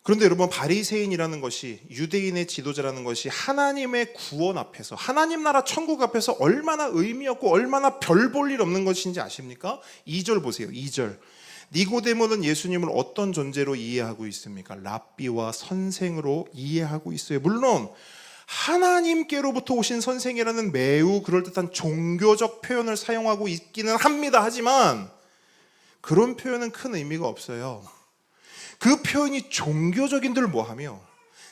그런데 여러분, 바리새인이라는 것이, 유대인의 지도자라는 것이 하나님의 구원 앞에서, 하나님 나라 천국 앞에서 얼마나 의미 없고 얼마나 별 볼 일 없는 것인지 아십니까? 2절 보세요. 2절. 니고데모는 예수님을 어떤 존재로 이해하고 있습니까? 랍비와 선생으로 이해하고 있어요. 물론 하나님께로부터 오신 선생이라는 매우 그럴듯한 종교적 표현을 사용하고 있기는 합니다. 하지만 그런 표현은 큰 의미가 없어요. 그 표현이 종교적인들 뭐하며,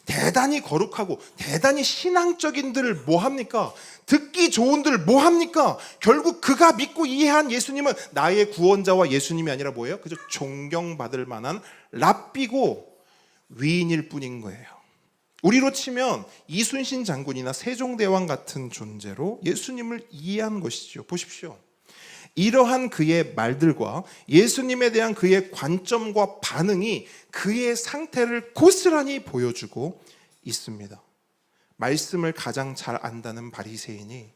대단히 거룩하고 대단히 신앙적인들 뭐합니까? 듣기 좋은들 뭐합니까? 결국 그가 믿고 이해한 예수님은 나의 구원자와 예수님이 아니라 뭐예요? 그저 존경받을 만한 랍비고 위인일 뿐인 거예요. 우리로 치면 이순신 장군이나 세종대왕 같은 존재로 예수님을 이해한 것이죠. 보십시오. 이러한 그의 말들과 예수님에 대한 그의 관점과 반응이 그의 상태를 고스란히 보여주고 있습니다. 말씀을 가장 잘 안다는 바리새인이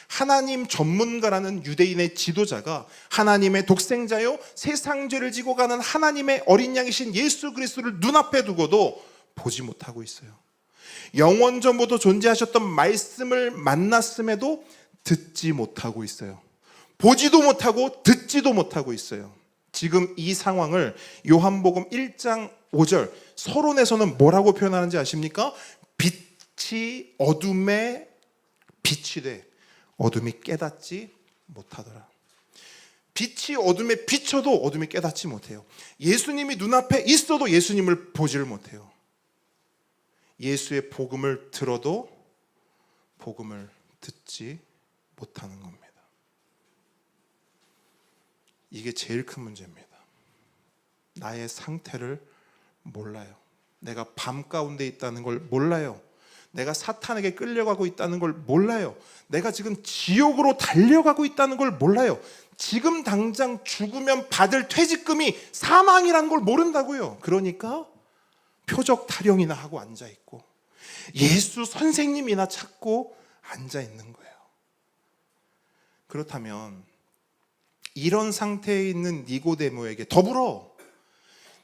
하나님 전문가라는 유대인의 지도자가 하나님의 독생자요 세상 죄를 지고 가는 하나님의 어린 양이신 예수 그리스도를 눈앞에 두고도 보지 못하고 있어요. 영원 전부터 존재하셨던 말씀을 만났음에도 듣지 못하고 있어요. 보지도 못하고 듣지도 못하고 있어요. 지금 이 상황을 요한복음 1장 5절 서론에서는 뭐라고 표현하는지 아십니까? 빛이 어둠에 빛이 돼 어둠이 깨닫지 못하더라. 빛이 어둠에 비춰도 어둠이 깨닫지 못해요. 예수님이 눈앞에 있어도 예수님을 보지를 못해요. 예수의 복음을 들어도 복음을 듣지 못하는 겁니다. 이게 제일 큰 문제입니다. 나의 상태를 몰라요. 내가 밤 가운데 있다는 걸 몰라요. 내가 사탄에게 끌려가고 있다는 걸 몰라요. 내가 지금 지옥으로 달려가고 있다는 걸 몰라요. 지금 당장 죽으면 받을 퇴직금이 사망이라는 걸 모른다고요. 그러니까 표적 타령이나 하고 앉아있고 예수 선생님이나 찾고 앉아있는 거예요. 그렇다면 이런 상태에 있는 니고데모에게 더불어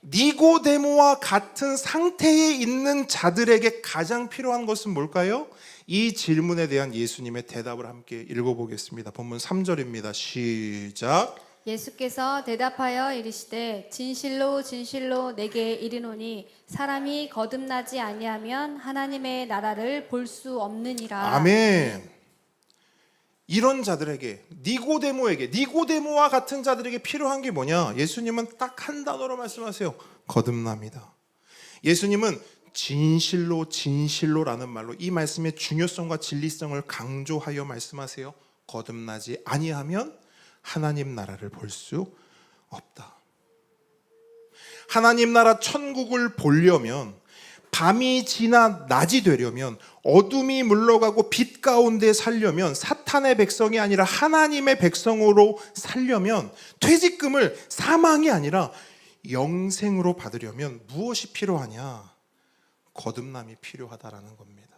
니고데모와 같은 상태에 있는 자들에게 가장 필요한 것은 뭘까요? 이 질문에 대한 예수님의 대답을 함께 읽어보겠습니다. 본문 3절입니다. 시작. 예수께서 대답하여 이르시되 진실로 진실로 내게 이르노니 사람이 거듭나지 아니하면 하나님의 나라를 볼 수 없느니라. 아멘. 이런 자들에게 니고데모에게 니고데모와 같은 자들에게 필요한 게 뭐냐? 예수님은 딱 한 단어로 말씀하세요. 거듭납니다. 예수님은 진실로 진실로라는 말로 이 말씀의 중요성과 진리성을 강조하여 말씀하세요. 거듭나지 아니하면 하나님 나라를 볼 수 없다. 하나님 나라 천국을 보려면 밤이 지나 낮이 되려면 어둠이 물러가고 빛 가운데 살려면 사탄의 백성이 아니라 하나님의 백성으로 살려면 퇴직금을 사망이 아니라 영생으로 받으려면 무엇이 필요하냐? 거듭남이 필요하다라는 겁니다.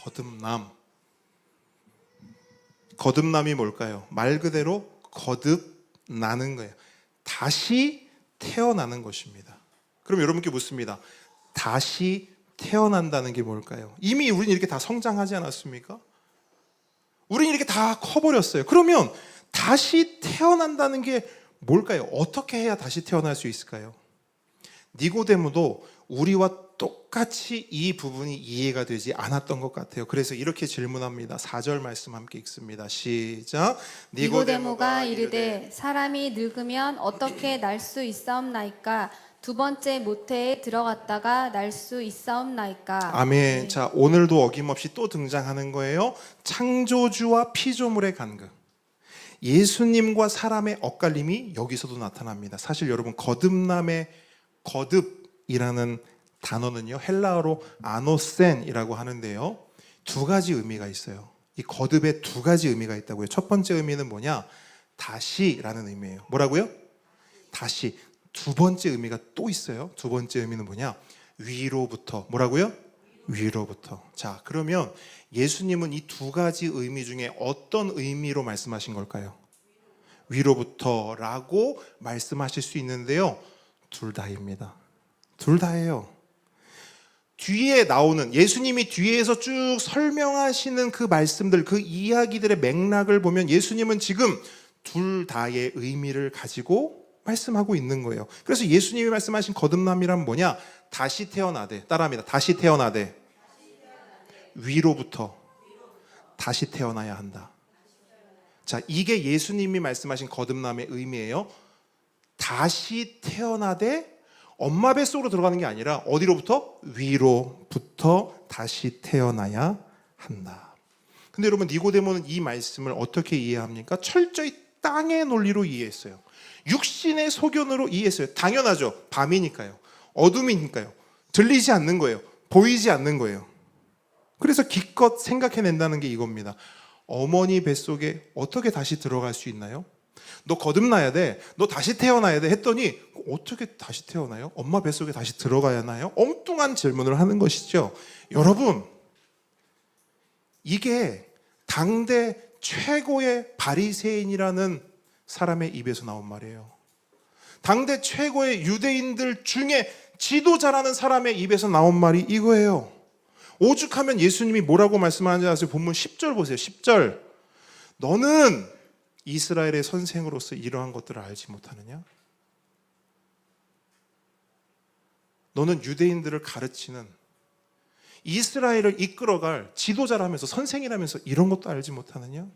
거듭남. 거듭남이 뭘까요? 말 그대로 거듭나는 거예요. 다시 태어나는 것입니다. 그럼 여러분께 묻습니다. 다시 태어난다는 게 뭘까요? 이미 우리는 이렇게 다 성장하지 않았습니까? 우리는 이렇게 다 커버렸어요. 그러면 다시 태어난다는 게 뭘까요? 어떻게 해야 다시 태어날 수 있을까요? 니고데모도 우리와 똑같이 이 부분이 이해가 되지 않았던 것 같아요. 그래서 이렇게 질문합니다. 4절 말씀 함께 읽습니다. 시작. 니고데모가 이르되 사람이 늙으면 어떻게 날 수 있사옵나이까? 두 번째 모태에 들어갔다가 날 수 있사옵나이까? 아멘. 네. 자, 오늘도 어김없이 또 등장하는 거예요. 창조주와 피조물의 간극. 예수님과 사람의 엇갈림이 여기서도 나타납니다. 사실 여러분 거듭남의 거듭이라는 단어는요 헬라어로 아노센이라고 하는데요 두 가지 의미가 있어요. 이 거듭에 두 가지 의미가 있다고요. 첫 번째 의미는 뭐냐? 다시라는 의미예요. 뭐라고요? 다시. 두 번째 의미가 또 있어요. 두 번째 의미는 뭐냐? 위로부터. 뭐라고요? 위로부터. 자, 그러면 예수님은 이 두 가지 의미 중에 어떤 의미로 말씀하신 걸까요? 위로부터라고 말씀하실 수 있는데요. 둘 다입니다. 둘 다예요. 뒤에 나오는 예수님이 뒤에서 쭉 설명하시는 그 말씀들, 그 이야기들의 맥락을 보면 예수님은 지금 둘 다의 의미를 가지고 말씀하고 있는 거예요. 그래서 예수님이 말씀하신 거듭남이란 뭐냐? 다시 태어나되, 따라합니다. 다시 태어나되, 위로부터 다시 태어나야 한다. 자, 이게 예수님이 말씀하신 거듭남의 의미예요. 다시 태어나되 엄마 뱃속으로 들어가는 게 아니라 어디로부터? 위로부터 다시 태어나야 한다. 근데 여러분 니고데모는 이 말씀을 어떻게 이해합니까? 철저히 땅의 논리로 이해했어요. 육신의 소견으로 이해했어요. 당연하죠. 밤이니까요. 어둠이니까요. 들리지 않는 거예요. 보이지 않는 거예요. 그래서 기껏 생각해낸다는 게 이겁니다. 어머니 뱃속에 어떻게 다시 들어갈 수 있나요? 너 거듭나야 돼. 너 다시 태어나야 돼. 했더니 어떻게 다시 태어나요? 엄마 뱃속에 다시 들어가야 하나요? 엉뚱한 질문을 하는 것이죠. 여러분, 이게 당대 최고의 바리새인이라는 사람의 입에서 나온 말이에요. 당대 최고의 유대인들 중에 지도자라는 사람의 입에서 나온 말이 이거예요. 오죽하면 예수님이 뭐라고 말씀하는지 아세요? 본문 10절 보세요. 10절. 너는 이스라엘의 선생으로서 이러한 것들을 알지 못하느냐? 너는 유대인들을 가르치는 이스라엘을 이끌어갈 지도자라면서 선생이라면서 이런 것도 알지 못하느냐?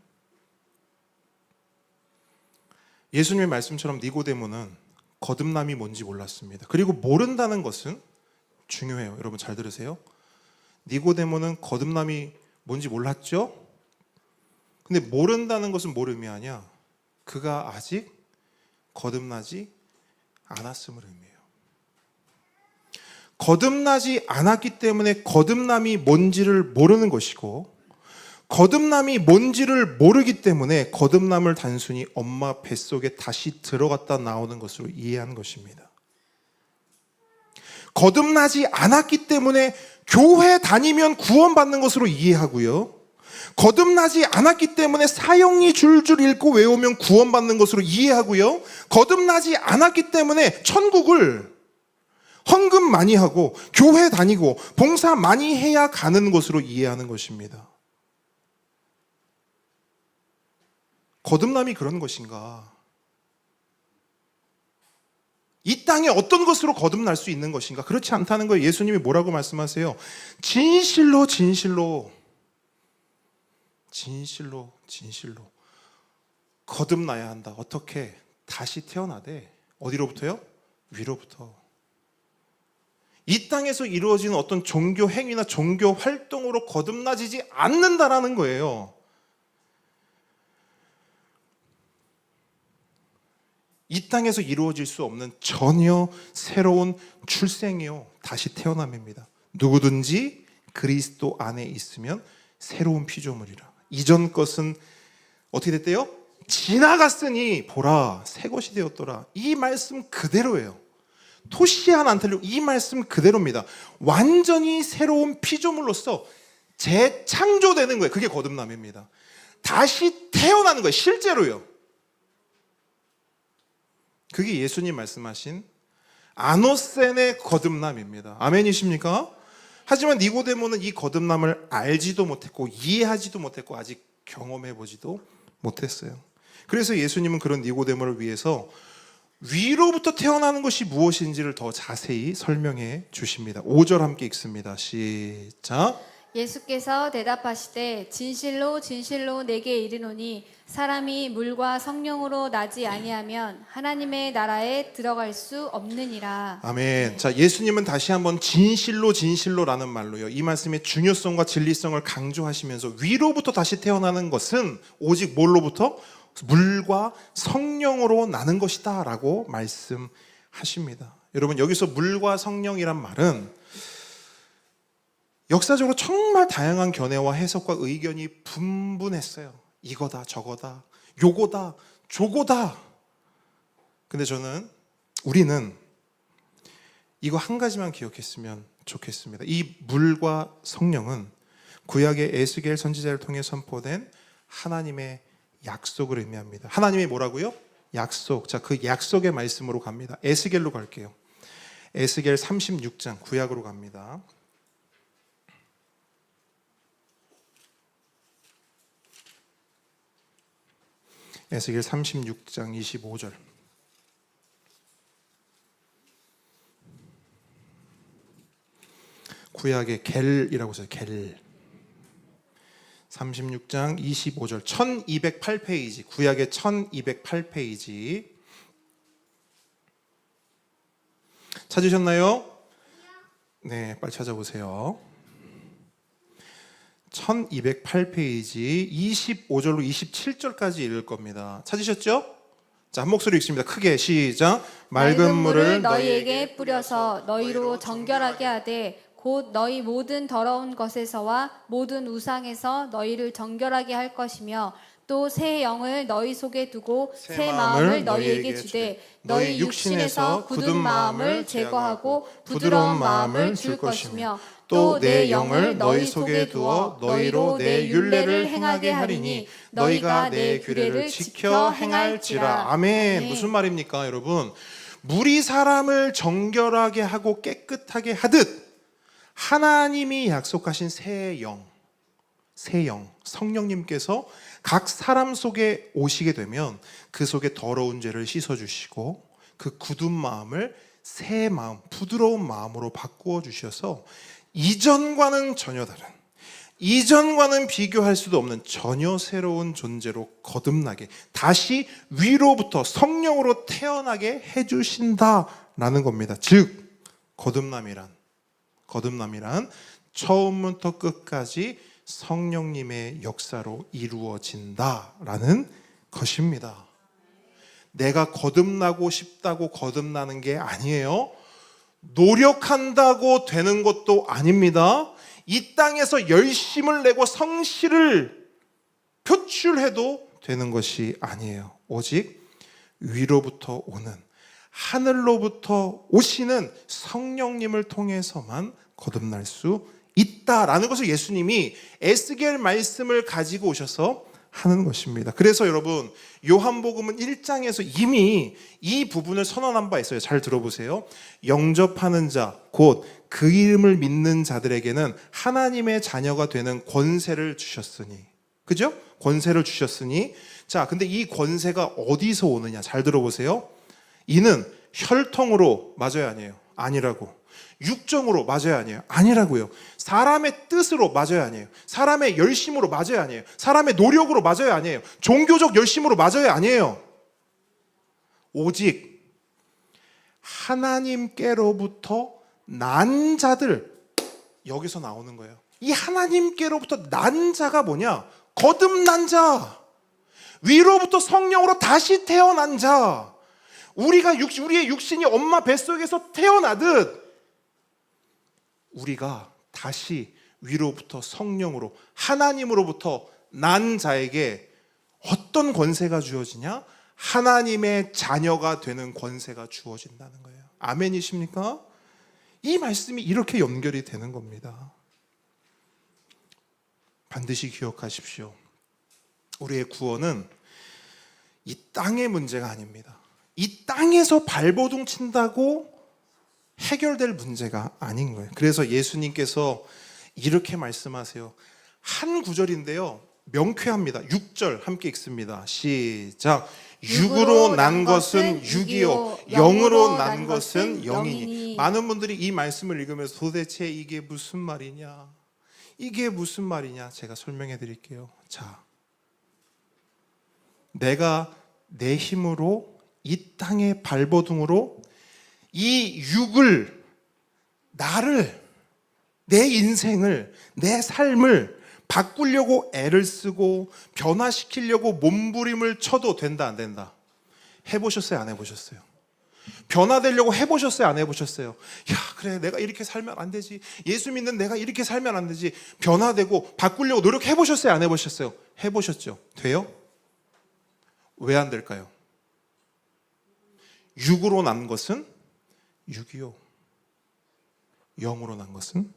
예수님의 말씀처럼 니고데모는 거듭남이 뭔지 몰랐습니다. 그리고 모른다는 것은 중요해요. 여러분 잘 들으세요. 니고데모는 거듭남이 뭔지 몰랐죠? 근데 모른다는 것은 뭘 의미하냐? 그가 아직 거듭나지 않았음을 의미해요. 거듭나지 않았기 때문에 거듭남이 뭔지를 모르는 것이고, 거듭남이 뭔지를 모르기 때문에 거듭남을 단순히 엄마 뱃속에 다시 들어갔다 나오는 것으로 이해하는 것입니다. 거듭나지 않았기 때문에 교회 다니면 구원받는 것으로 이해하고요. 거듭나지 않았기 때문에 사형이 줄줄 읽고 외우면 구원받는 것으로 이해하고요. 거듭나지 않았기 때문에 천국을 헌금 많이 하고 교회 다니고 봉사 많이 해야 가는 것으로 이해하는 것입니다. 거듭남이 그런 것인가? 이 땅에 어떤 것으로 거듭날 수 있는 것인가? 그렇지 않다는 거예요. 예수님이 뭐라고 말씀하세요? 진실로 진실로 진실로 진실로 거듭나야 한다. 어떻게? 다시 태어나되 어디로부터요? 위로부터. 이 땅에서 이루어지는 어떤 종교 행위나 종교 활동으로 거듭나지지 않는다라는 거예요. 이 땅에서 이루어질 수 없는 전혀 새로운 출생이요, 다시 태어남입니다. 누구든지 그리스도 안에 있으면 새로운 피조물이라. 이전 것은 어떻게 됐대요? 지나갔으니 보라 새 것이 되었더라. 이 말씀 그대로예요. 토시 하나 안 틀리고 이 말씀 그대로입니다. 완전히 새로운 피조물로서 재창조되는 거예요. 그게 거듭남입니다. 다시 태어나는 거예요. 실제로요. 그게 예수님 말씀하신 아노센의 거듭남입니다. 아멘이십니까? 하지만 니고데모는 이 거듭남을 알지도 못했고 이해하지도 못했고 아직 경험해보지도 못했어요. 그래서 예수님은 그런 니고데모를 위해서 위로부터 태어나는 것이 무엇인지를 더 자세히 설명해 주십니다. 5절 함께 읽습니다. 시작. 예수께서 대답하시되 진실로 진실로 내게 이르노니 사람이 물과 성령으로 나지 아니하면 하나님의 나라에 들어갈 수 없느니라. 아멘. 자, 예수님은 다시 한번 진실로 진실로라는 말로요, 이 말씀의 중요성과 진리성을 강조하시면서 위로부터 다시 태어나는 것은 오직 뭘로부터? 물과 성령으로 나는 것이다 라고 말씀하십니다. 여러분, 여기서 물과 성령이란 말은 역사적으로 정말 다양한 견해와 해석과 의견이 분분했어요. 이거다 저거다 요거다 저거다. 근데 우리는 이거 한 가지만 기억했으면 좋겠습니다. 이 물과 성령은 구약의 에스겔 선지자를 통해 선포된 하나님의 약속을 의미합니다. 하나님이 뭐라고요? 약속. 자, 그 약속의 말씀으로 갑니다. 에스겔로 갈게요. 에스겔 36장 구약으로 갑니다. 에스겔 36장 25절. 구약의 겔이라고 써요. 겔. 36장 25절. 1208페이지. 구약의 1208페이지. 찾으셨나요? 네, 빨리 찾아보세요. 1208페이지 25절로 27절까지 읽을 겁니다. 찾으셨죠? 자, 한 목소리 읽습니다. 크게 시작. 맑은 물을 너희에게 뿌려서 너희로 정결하게 하되 곧 너희 모든 더러운 것에서와 모든 우상에서 너희를 정결하게 할 것이며 또 새 영을 너희 속에 두고 새 마음을 너희에게 주되 너희 육신에서 굳은 마음을 제거하고 부드러운 마음을 줄 것이며 또 내 영을 너희 속에 두어 너희로 내 율례를 행하게 하리니 너희가 내 규례를 지켜 행할지라. 아멘. 무슨 말입니까, 여러분? 물이 사람을 정결하게 하고 깨끗하게 하듯 하나님이 약속하신 새 영, 성령님께서 각 사람 속에 오시게 되면 그 속에 더러운 죄를 씻어주시고 그 굳은 마음을 새 마음, 부드러운 마음으로 바꾸어 주셔서 이전과는 전혀 다른, 이전과는 비교할 수도 없는 전혀 새로운 존재로 거듭나게, 다시 위로부터 성령으로 태어나게 해주신다라는 겁니다. 즉 거듭남이란 처음부터 끝까지 성령님의 역사로 이루어진다라는 것입니다. 내가 거듭나고 싶다고 거듭나는 게 아니에요. 노력한다고 되는 것도 아닙니다. 이 땅에서 열심을 내고 성실을 표출해도 되는 것이 아니에요. 오직 위로부터 오는, 하늘로부터 오시는 성령님을 통해서만 거듭날 수 있다라는 것을 예수님이 에스겔 말씀을 가지고 오셔서 하는 것입니다. 그래서 여러분, 요한복음은 1장에서 이미 이 부분을 선언한 바 있어요. 잘 들어보세요. 영접하는 자, 곧 그 이름을 믿는 자들에게는 하나님의 자녀가 되는 권세를 주셨으니, 그죠? 권세를 주셨으니, 자, 근데 이 권세가 어디서 오느냐? 잘 들어보세요. 이는 혈통으로 맞아요, 아니에요? 아니라고. 육정으로 맞아요, 아니에요? 아니라고요. 사람의 뜻으로 맞아요, 아니에요? 사람의 열심으로 맞아요, 아니에요? 사람의 노력으로 맞아요, 아니에요? 종교적 열심으로 맞아요, 아니에요? 오직 하나님께로부터 난 자들, 여기서 나오는 거예요. 이 하나님께로부터 난 자가 뭐냐? 거듭난 자, 위로부터 성령으로 다시 태어난 자. 우리의 육신이 엄마 뱃속에서 태어나듯 우리가 다시 위로부터 성령으로 하나님으로부터 난 자에게 어떤 권세가 주어지냐? 하나님의 자녀가 되는 권세가 주어진다는 거예요. 아멘이십니까? 이 말씀이 이렇게 연결이 되는 겁니다. 반드시 기억하십시오. 우리의 구원은 이 땅의 문제가 아닙니다. 이 땅에서 발버둥 친다고 해결될 문제가 아닌 거예요. 그래서 예수님께서 이렇게 말씀하세요. 한 구절인데요, 명쾌합니다. 6절 함께 읽습니다. 시작. 육으로 난 것은 육이요 영으로 난 것은 영이니. 많은 분들이 이 말씀을 읽으면서 도대체 이게 무슨 말이냐, 이게 무슨 말이냐, 제가 설명해 드릴게요. 자, 내가 내 힘으로 이 땅의 발버둥으로 이 육을, 나를, 내 인생을, 내 삶을 바꾸려고 애를 쓰고 변화시키려고 몸부림을 쳐도 된다, 안 된다? 해보셨어요, 안 해보셨어요? 변화되려고 해보셨어요, 안 해보셨어요? 야, 그래, 내가 이렇게 살면 안 되지, 예수 믿는 내가 이렇게 살면 안 되지, 변화되고 바꾸려고 노력해보셨어요, 안 해보셨어요? 해보셨죠? 돼요? 왜 안 될까요? 육으로 난 것은 육이요 영으로 난 것은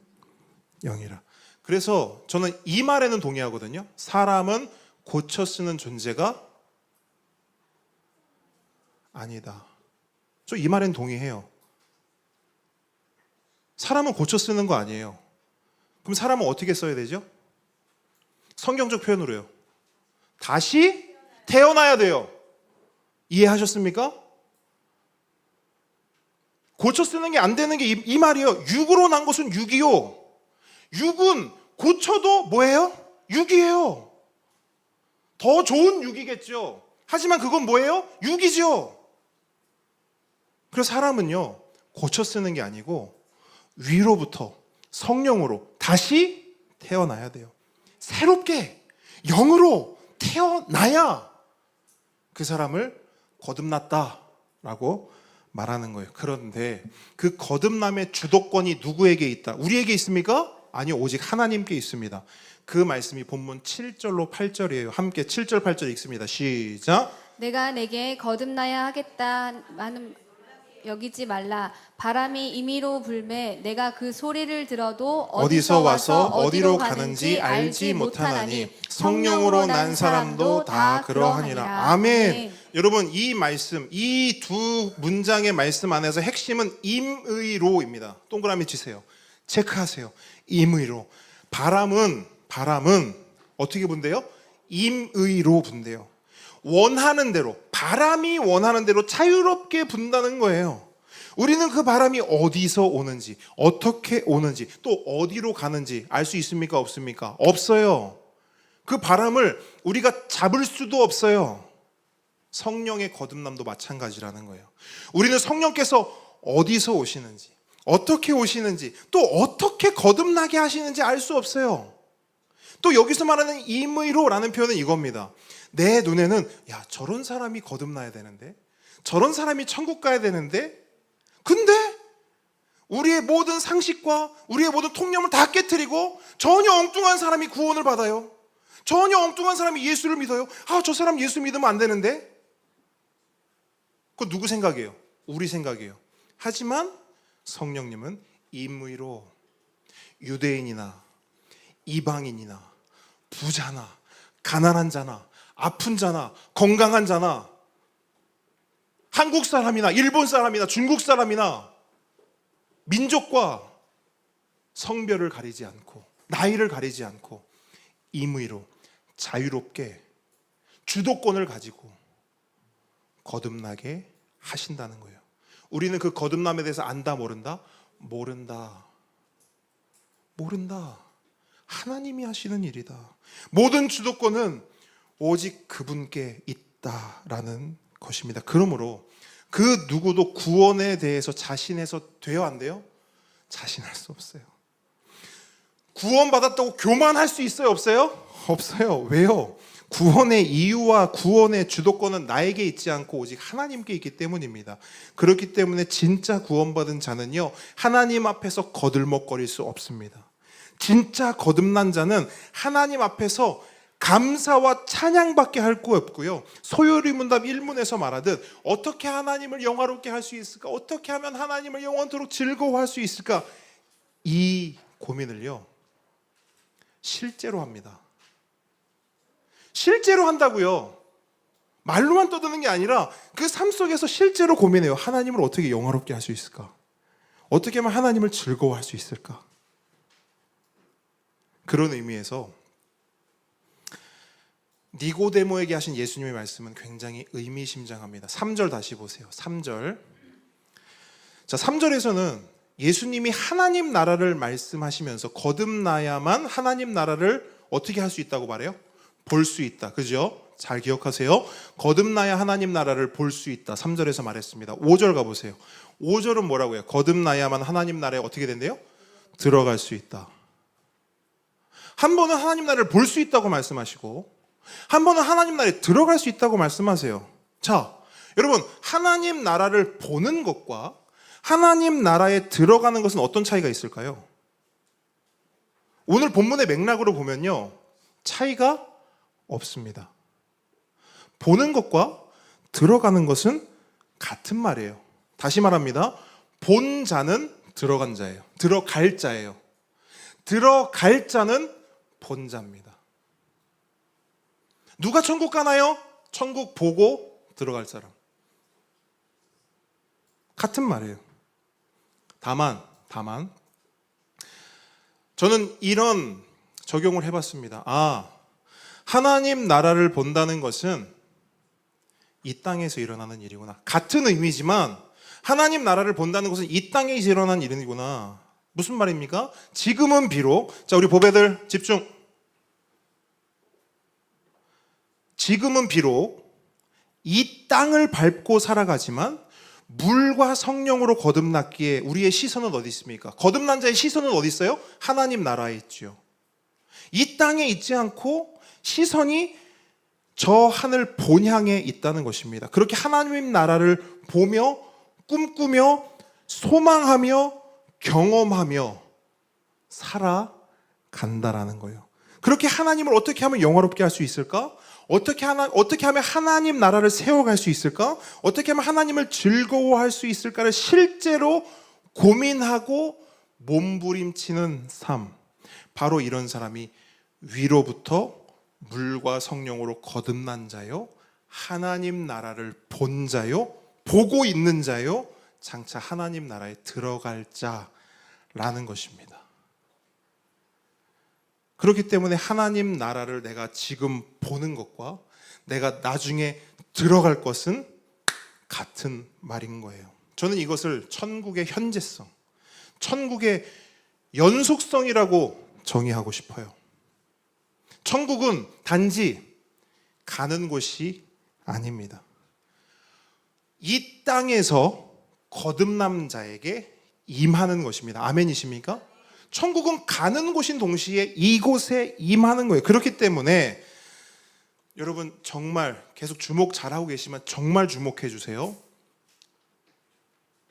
영이라. 그래서 저는 이 말에는 동의하거든요. 사람은 고쳐 쓰는 존재가 아니다. 저 이 말에는 동의해요. 사람은 고쳐 쓰는 거 아니에요. 그럼 사람은 어떻게 써야 되죠? 성경적 표현으로요. 다시 태어나야 돼요. 이해하셨습니까? 고쳐 쓰는 게 안 되는 게 이 말이에요. 육으로 난 것은 육이요. 육은 고쳐도 뭐예요? 육이에요. 더 좋은 육이겠죠. 하지만 그건 뭐예요? 육이죠. 그래서 사람은요, 고쳐 쓰는 게 아니고 위로부터 성령으로 다시 태어나야 돼요. 새롭게 영으로 태어나야 그 사람을 거듭났다라고 말하는 거예요. 그런데 그 거듭남의 주도권이 누구에게 있다? 우리에게 있습니까? 아니요, 오직 하나님께 있습니다. 그 말씀이 본문 7절로 8절이에요. 함께 7절 8절 읽습니다. 시작. 내가 내게 거듭나야 하겠다마는 여기지 말라. 바람이 임의로 불매 내가 그 소리를 들어도 어디서 와서 어디로 가는지 알지 못하나니 성령으로 난 사람도 다 그러하니라. 아멘. 여러분, 이 말씀, 이 두 문장의 말씀 안에서 핵심은 임의로입니다. 동그라미 치세요. 체크하세요. 임의로. 바람은 어떻게 분대요? 임의로 분대요. 원하는 대로, 바람이 원하는 대로 자유롭게 분다는 거예요. 우리는 그 바람이 어디서 오는지, 어떻게 오는지, 또 어디로 가는지 알 수 있습니까? 없습니까? 없어요. 그 바람을 우리가 잡을 수도 없어요. 성령의 거듭남도 마찬가지라는 거예요. 우리는 성령께서 어디서 오시는지, 어떻게 오시는지, 또 어떻게 거듭나게 하시는지 알 수 없어요. 또 여기서 말하는 임의로라는 표현은 이겁니다. 내 눈에는 야, 저런 사람이 거듭나야 되는데, 저런 사람이 천국 가야 되는데, 근데 우리의 모든 상식과 우리의 모든 통념을 다 깨트리고 전혀 엉뚱한 사람이 구원을 받아요. 전혀 엉뚱한 사람이 예수를 믿어요. 아, 저 사람 예수 믿으면 안 되는데. 그건 누구 생각이에요? 우리 생각이에요. 하지만 성령님은 임의로 유대인이나 이방인이나 부자나 가난한 자나 아픈 자나 건강한 자나 한국 사람이나 일본 사람이나 중국 사람이나 민족과 성별을 가리지 않고 나이를 가리지 않고 임의로 자유롭게 주도권을 가지고 거듭나게 하신다는 거예요. 우리는 그 거듭남에 대해서 안다 모른다? 모른다. 하나님이 하시는 일이다. 모든 주도권은 오직 그분께 있다라는 것입니다. 그러므로 그 누구도 구원에 대해서 자신해서 돼요, 안 돼요? 자신할 수 없어요. 구원받았다고 교만할 수 있어요, 없어요? 없어요. 왜요? 구원의 이유와 구원의 주도권은 나에게 있지 않고 오직 하나님께 있기 때문입니다. 그렇기 때문에 진짜 구원받은 자는요, 하나님 앞에서 거들먹거릴 수 없습니다. 진짜 거듭난 자는 하나님 앞에서 감사와 찬양밖에 할 거 없고요. 소요리문답 1문에서 말하듯 어떻게 하나님을 영화롭게 할 수 있을까? 어떻게 하면 하나님을 영원토록 즐거워할 수 있을까? 이 고민을요, 실제로 합니다. 실제로 한다고요. 말로만 떠드는 게 아니라 그 삶 속에서 실제로 고민해요. 하나님을 어떻게 영화롭게 할 수 있을까? 어떻게 하면 하나님을 즐거워할 수 있을까? 그런 의미에서 니고데모에게 하신 예수님의 말씀은 굉장히 의미심장합니다. 3절 다시 보세요. 3절. 자, 3절에서는 예수님이 하나님 나라를 말씀하시면서 거듭나야만 하나님 나라를 어떻게 할 수 있다고 말해요? 볼 수 있다. 그죠? 잘 기억하세요. 거듭나야 하나님 나라를 볼 수 있다. 3절에서 말했습니다. 5절 가보세요. 5절은 뭐라고 해요? 거듭나야만 하나님 나라에 어떻게 된대요? 들어갈 수 있다. 한 번은 하나님 나라를 볼 수 있다고 말씀하시고 한 번은 하나님 나라에 들어갈 수 있다고 말씀하세요. 자, 여러분, 하나님 나라를 보는 것과 하나님 나라에 들어가는 것은 어떤 차이가 있을까요? 오늘 본문의 맥락으로 보면요, 차이가 없습니다. 보는 것과 들어가는 것은 같은 말이에요. 다시 말합니다. 본 자는 들어간 자예요. 들어갈 자예요. 들어갈 자는 본 자입니다. 누가 천국 가나요? 천국 보고 들어갈 사람. 같은 말이에요. 다만 저는 이런 적용을 해봤습니다. 아, 하나님 나라를 본다는 것은 이 땅에서 일어나는 일이구나. 같은 의미지만 하나님 나라를 본다는 것은 이 땅에서 일어나는 일이구나. 무슨 말입니까? 지금은 비록, 자, 우리 보배들 집중. 지금은 비록 이 땅을 밟고 살아가지만 물과 성령으로 거듭났기에 우리의 시선은 어디 있습니까? 거듭난 자의 시선은 어디 있어요? 하나님 나라에 있죠. 이 땅에 있지 않고 시선이 저 하늘 본향에 있다는 것입니다. 그렇게 하나님 나라를 보며 꿈꾸며 소망하며 경험하며 살아간다라는 거예요. 그렇게 하나님을 어떻게 하면 영화롭게 할 수 있을까? 어떻게 하면 하나님 나라를 세워갈 수 있을까? 어떻게 하면 하나님을 즐거워할 수 있을까를 실제로 고민하고 몸부림치는 삶. 바로 이런 사람이 위로부터 물과 성령으로 거듭난 자요, 하나님 나라를 본 자요, 보고 있는 자요, 장차 하나님 나라에 들어갈 자라는 것입니다. 그렇기 때문에 하나님 나라를 내가 지금 보는 것과 내가 나중에 들어갈 것은 같은 말인 거예요. 저는 이것을 천국의 현재성, 천국의 연속성이라고 정의하고 싶어요. 천국은 단지 가는 곳이 아닙니다. 이 땅에서 거듭난 자에게 임하는 것입니다. 아멘이십니까? 천국은 가는 곳인 동시에 이곳에 임하는 거예요. 그렇기 때문에 여러분 정말 계속 주목 잘하고 계시면 정말 주목해 주세요.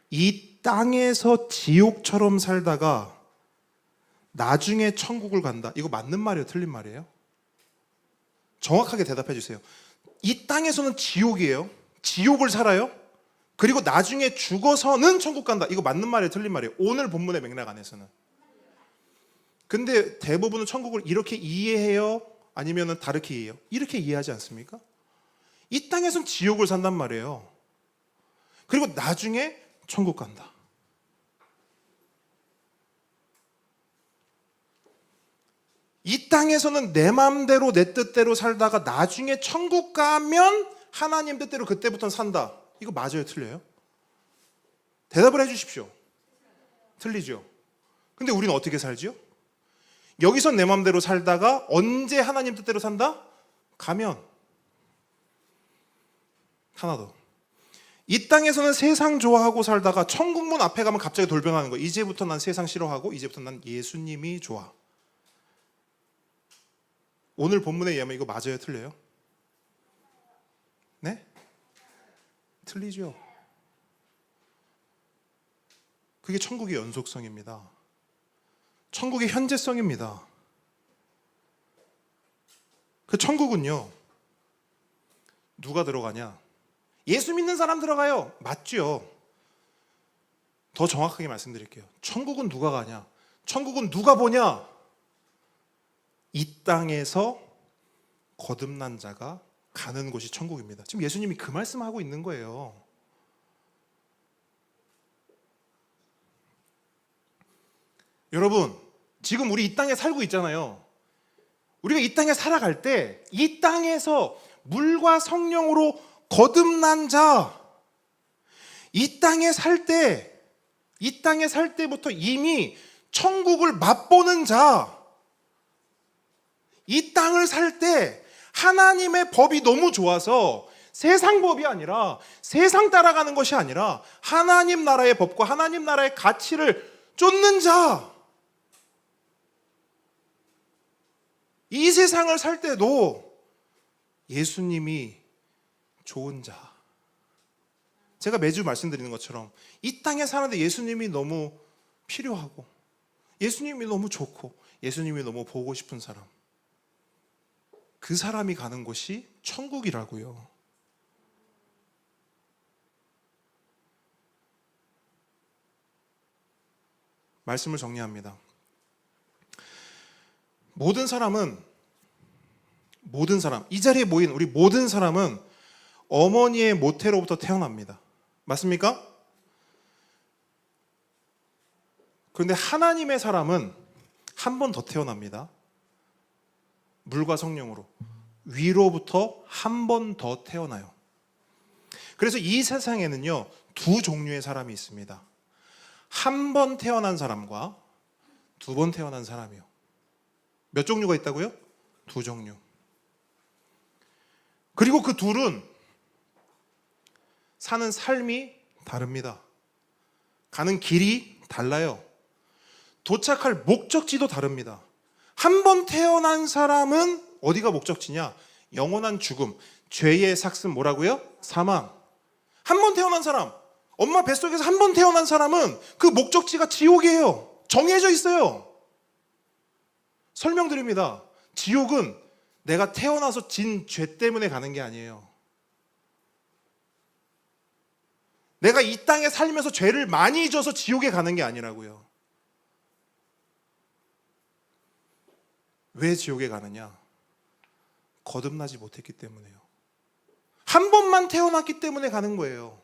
이 땅에서 지옥처럼 살다가 나중에 천국을 간다. 이거 맞는 말이에요? 틀린 말이에요? 정확하게 대답해 주세요. 이 땅에서는 지옥이에요. 지옥을 살아요. 그리고 나중에 죽어서는 천국 간다. 이거 맞는 말이에요? 틀린 말이에요? 오늘 본문의 맥락 안에서는. 근데 대부분은 천국을 이렇게 이해해요? 아니면 다르게 이해해요? 이렇게 이해하지 않습니까? 이 땅에서는 지옥을 산단 말이에요. 그리고 나중에 천국 간다. 이 땅에서는 내 마음대로 내 뜻대로 살다가 나중에 천국 가면 하나님 뜻대로 그때부터는 산다. 이거 맞아요? 틀려요? 대답을 해주십시오. 틀리죠? 근데 우리는 어떻게 살지요? 여기서 내 마음대로 살다가 언제 하나님 뜻대로 산다? 가면. 하나 더. 이 땅에서는 세상 좋아하고 살다가 천국문 앞에 가면 갑자기 돌변하는 거. 이제부터 난 세상 싫어하고 이제부터 난 예수님이 좋아. 오늘 본문에 의하면 이거 맞아요? 틀려요? 네? 틀리죠. 그게 천국의 연속성입니다. 천국의 현재성입니다. 그 천국은요, 누가 들어가냐? 예수 믿는 사람 들어가요. 맞죠? 더 정확하게 말씀드릴게요. 천국은 누가 가냐? 천국은 누가 보냐? 이 땅에서 거듭난 자가 가는 곳이 천국입니다. 지금 예수님이 그 말씀하고 있는 거예요. 여러분, 지금 우리 이 땅에 살고 있잖아요. 우리가 이 땅에 살아갈 때 이 땅에서 물과 성령으로 거듭난 자, 이 땅에 살 때부터 이미 천국을 맛보는 자, 이 땅을 살 때 하나님의 법이 너무 좋아서 세상 법이 아니라 세상 따라가는 것이 아니라 하나님 나라의 법과 하나님 나라의 가치를 쫓는 자, 이 세상을 살 때도 예수님이 좋은 자. 제가 매주 말씀드리는 것처럼 이 땅에 사는데 예수님이 너무 필요하고 예수님이 너무 좋고 예수님이 너무 보고 싶은 사람, 그 사람이 가는 곳이 천국이라고요. 말씀을 정리합니다. 모든 사람, 이 자리에 모인 우리 모든 사람은 어머니의 모태로부터 태어납니다. 맞습니까? 그런데 하나님의 사람은 한 번 더 태어납니다. 물과 성령으로 위로부터 한 번 더 태어나요. 그래서 이 세상에는요, 두 종류의 사람이 있습니다. 한 번 태어난 사람과 두 번 태어난 사람이요. 몇 종류가 있다고요? 두 종류. 그리고 그 둘은 사는 삶이 다릅니다. 가는 길이 달라요. 도착할 목적지도 다릅니다. 한 번 태어난 사람은 어디가 목적지냐? 영원한 죽음, 죄의 삭슨 뭐라고요? 사망. 한 번 태어난 사람, 엄마 뱃속에서 한 번 태어난 사람은 그 목적지가 지옥이에요. 정해져 있어요. 설명드립니다. 지옥은 내가 태어나서 진 죄 때문에 가는 게 아니에요. 내가 이 땅에 살면서 죄를 많이 져서 지옥에 가는 게 아니라고요. 왜 지옥에 가느냐? 거듭나지 못했기 때문에요. 한 번만 태어났기 때문에 가는 거예요.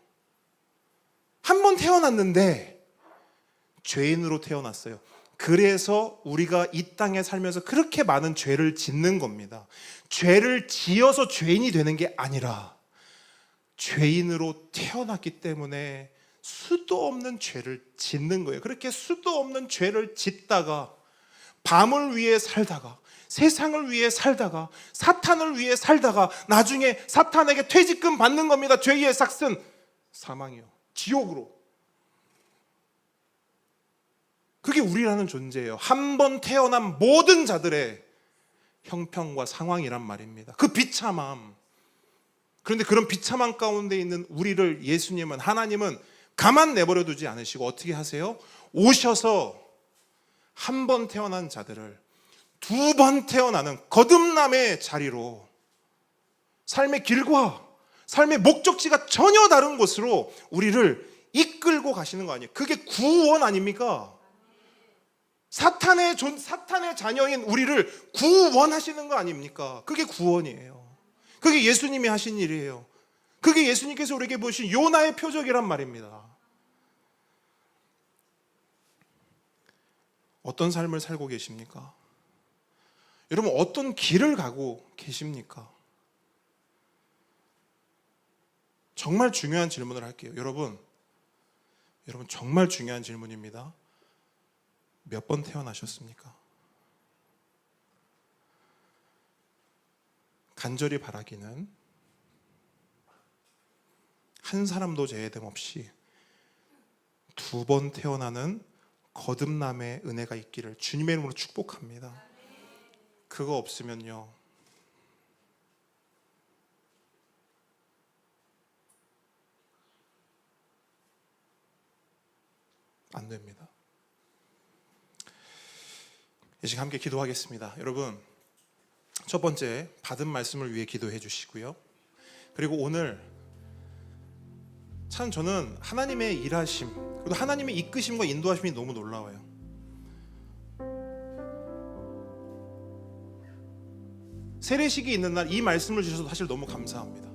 한 번 태어났는데 죄인으로 태어났어요. 그래서 우리가 이 땅에 살면서 그렇게 많은 죄를 짓는 겁니다. 죄를 지어서 죄인이 되는 게 아니라 죄인으로 태어났기 때문에 수도 없는 죄를 짓는 거예요. 그렇게 수도 없는 죄를 짓다가 밤을 위해 살다가 세상을 위해 살다가 사탄을 위해 살다가 나중에 사탄에게 퇴직금 받는 겁니다. 죄의 삭슨 사망이요. 지옥으로. 그게 우리라는 존재예요. 한 번 태어난 모든 자들의 형편과 상황이란 말입니다. 그 비참함. 그런데 그런 비참함 가운데 있는 우리를 예수님은, 하나님은 가만 내버려 두지 않으시고 어떻게 하세요? 오셔서 한 번 태어난 자들을 두 번 태어나는 거듭남의 자리로, 삶의 길과 삶의 목적지가 전혀 다른 곳으로 우리를 이끌고 가시는 거 아니에요? 그게 구원 아닙니까? 사탄의 자녀인 우리를 구원하시는 거 아닙니까? 그게 구원이에요. 그게 예수님이 하신 일이에요. 그게 예수님께서 우리에게 보신 요나의 표적이란 말입니다. 어떤 삶을 살고 계십니까? 여러분, 어떤 길을 가고 계십니까? 정말 중요한 질문을 할게요. 여러분 정말 중요한 질문입니다. 몇 번 태어나셨습니까? 간절히 바라기는 한 사람도 제외됨 없이 두 번 태어나는 거듭남의 은혜가 있기를 주님의 이름으로 축복합니다. 그거 없으면요, 안 됩니다. 이 시간 함께 기도하겠습니다. 여러분, 첫 번째 받은 말씀을 위해 기도해 주시고요. 그리고 오늘 참 저는 하나님의 일하심, 그리고 하나님의 이끄심과 인도하심이 너무 놀라워요. 세례식이 있는 날 이 말씀을 주셔서 사실 너무 감사합니다.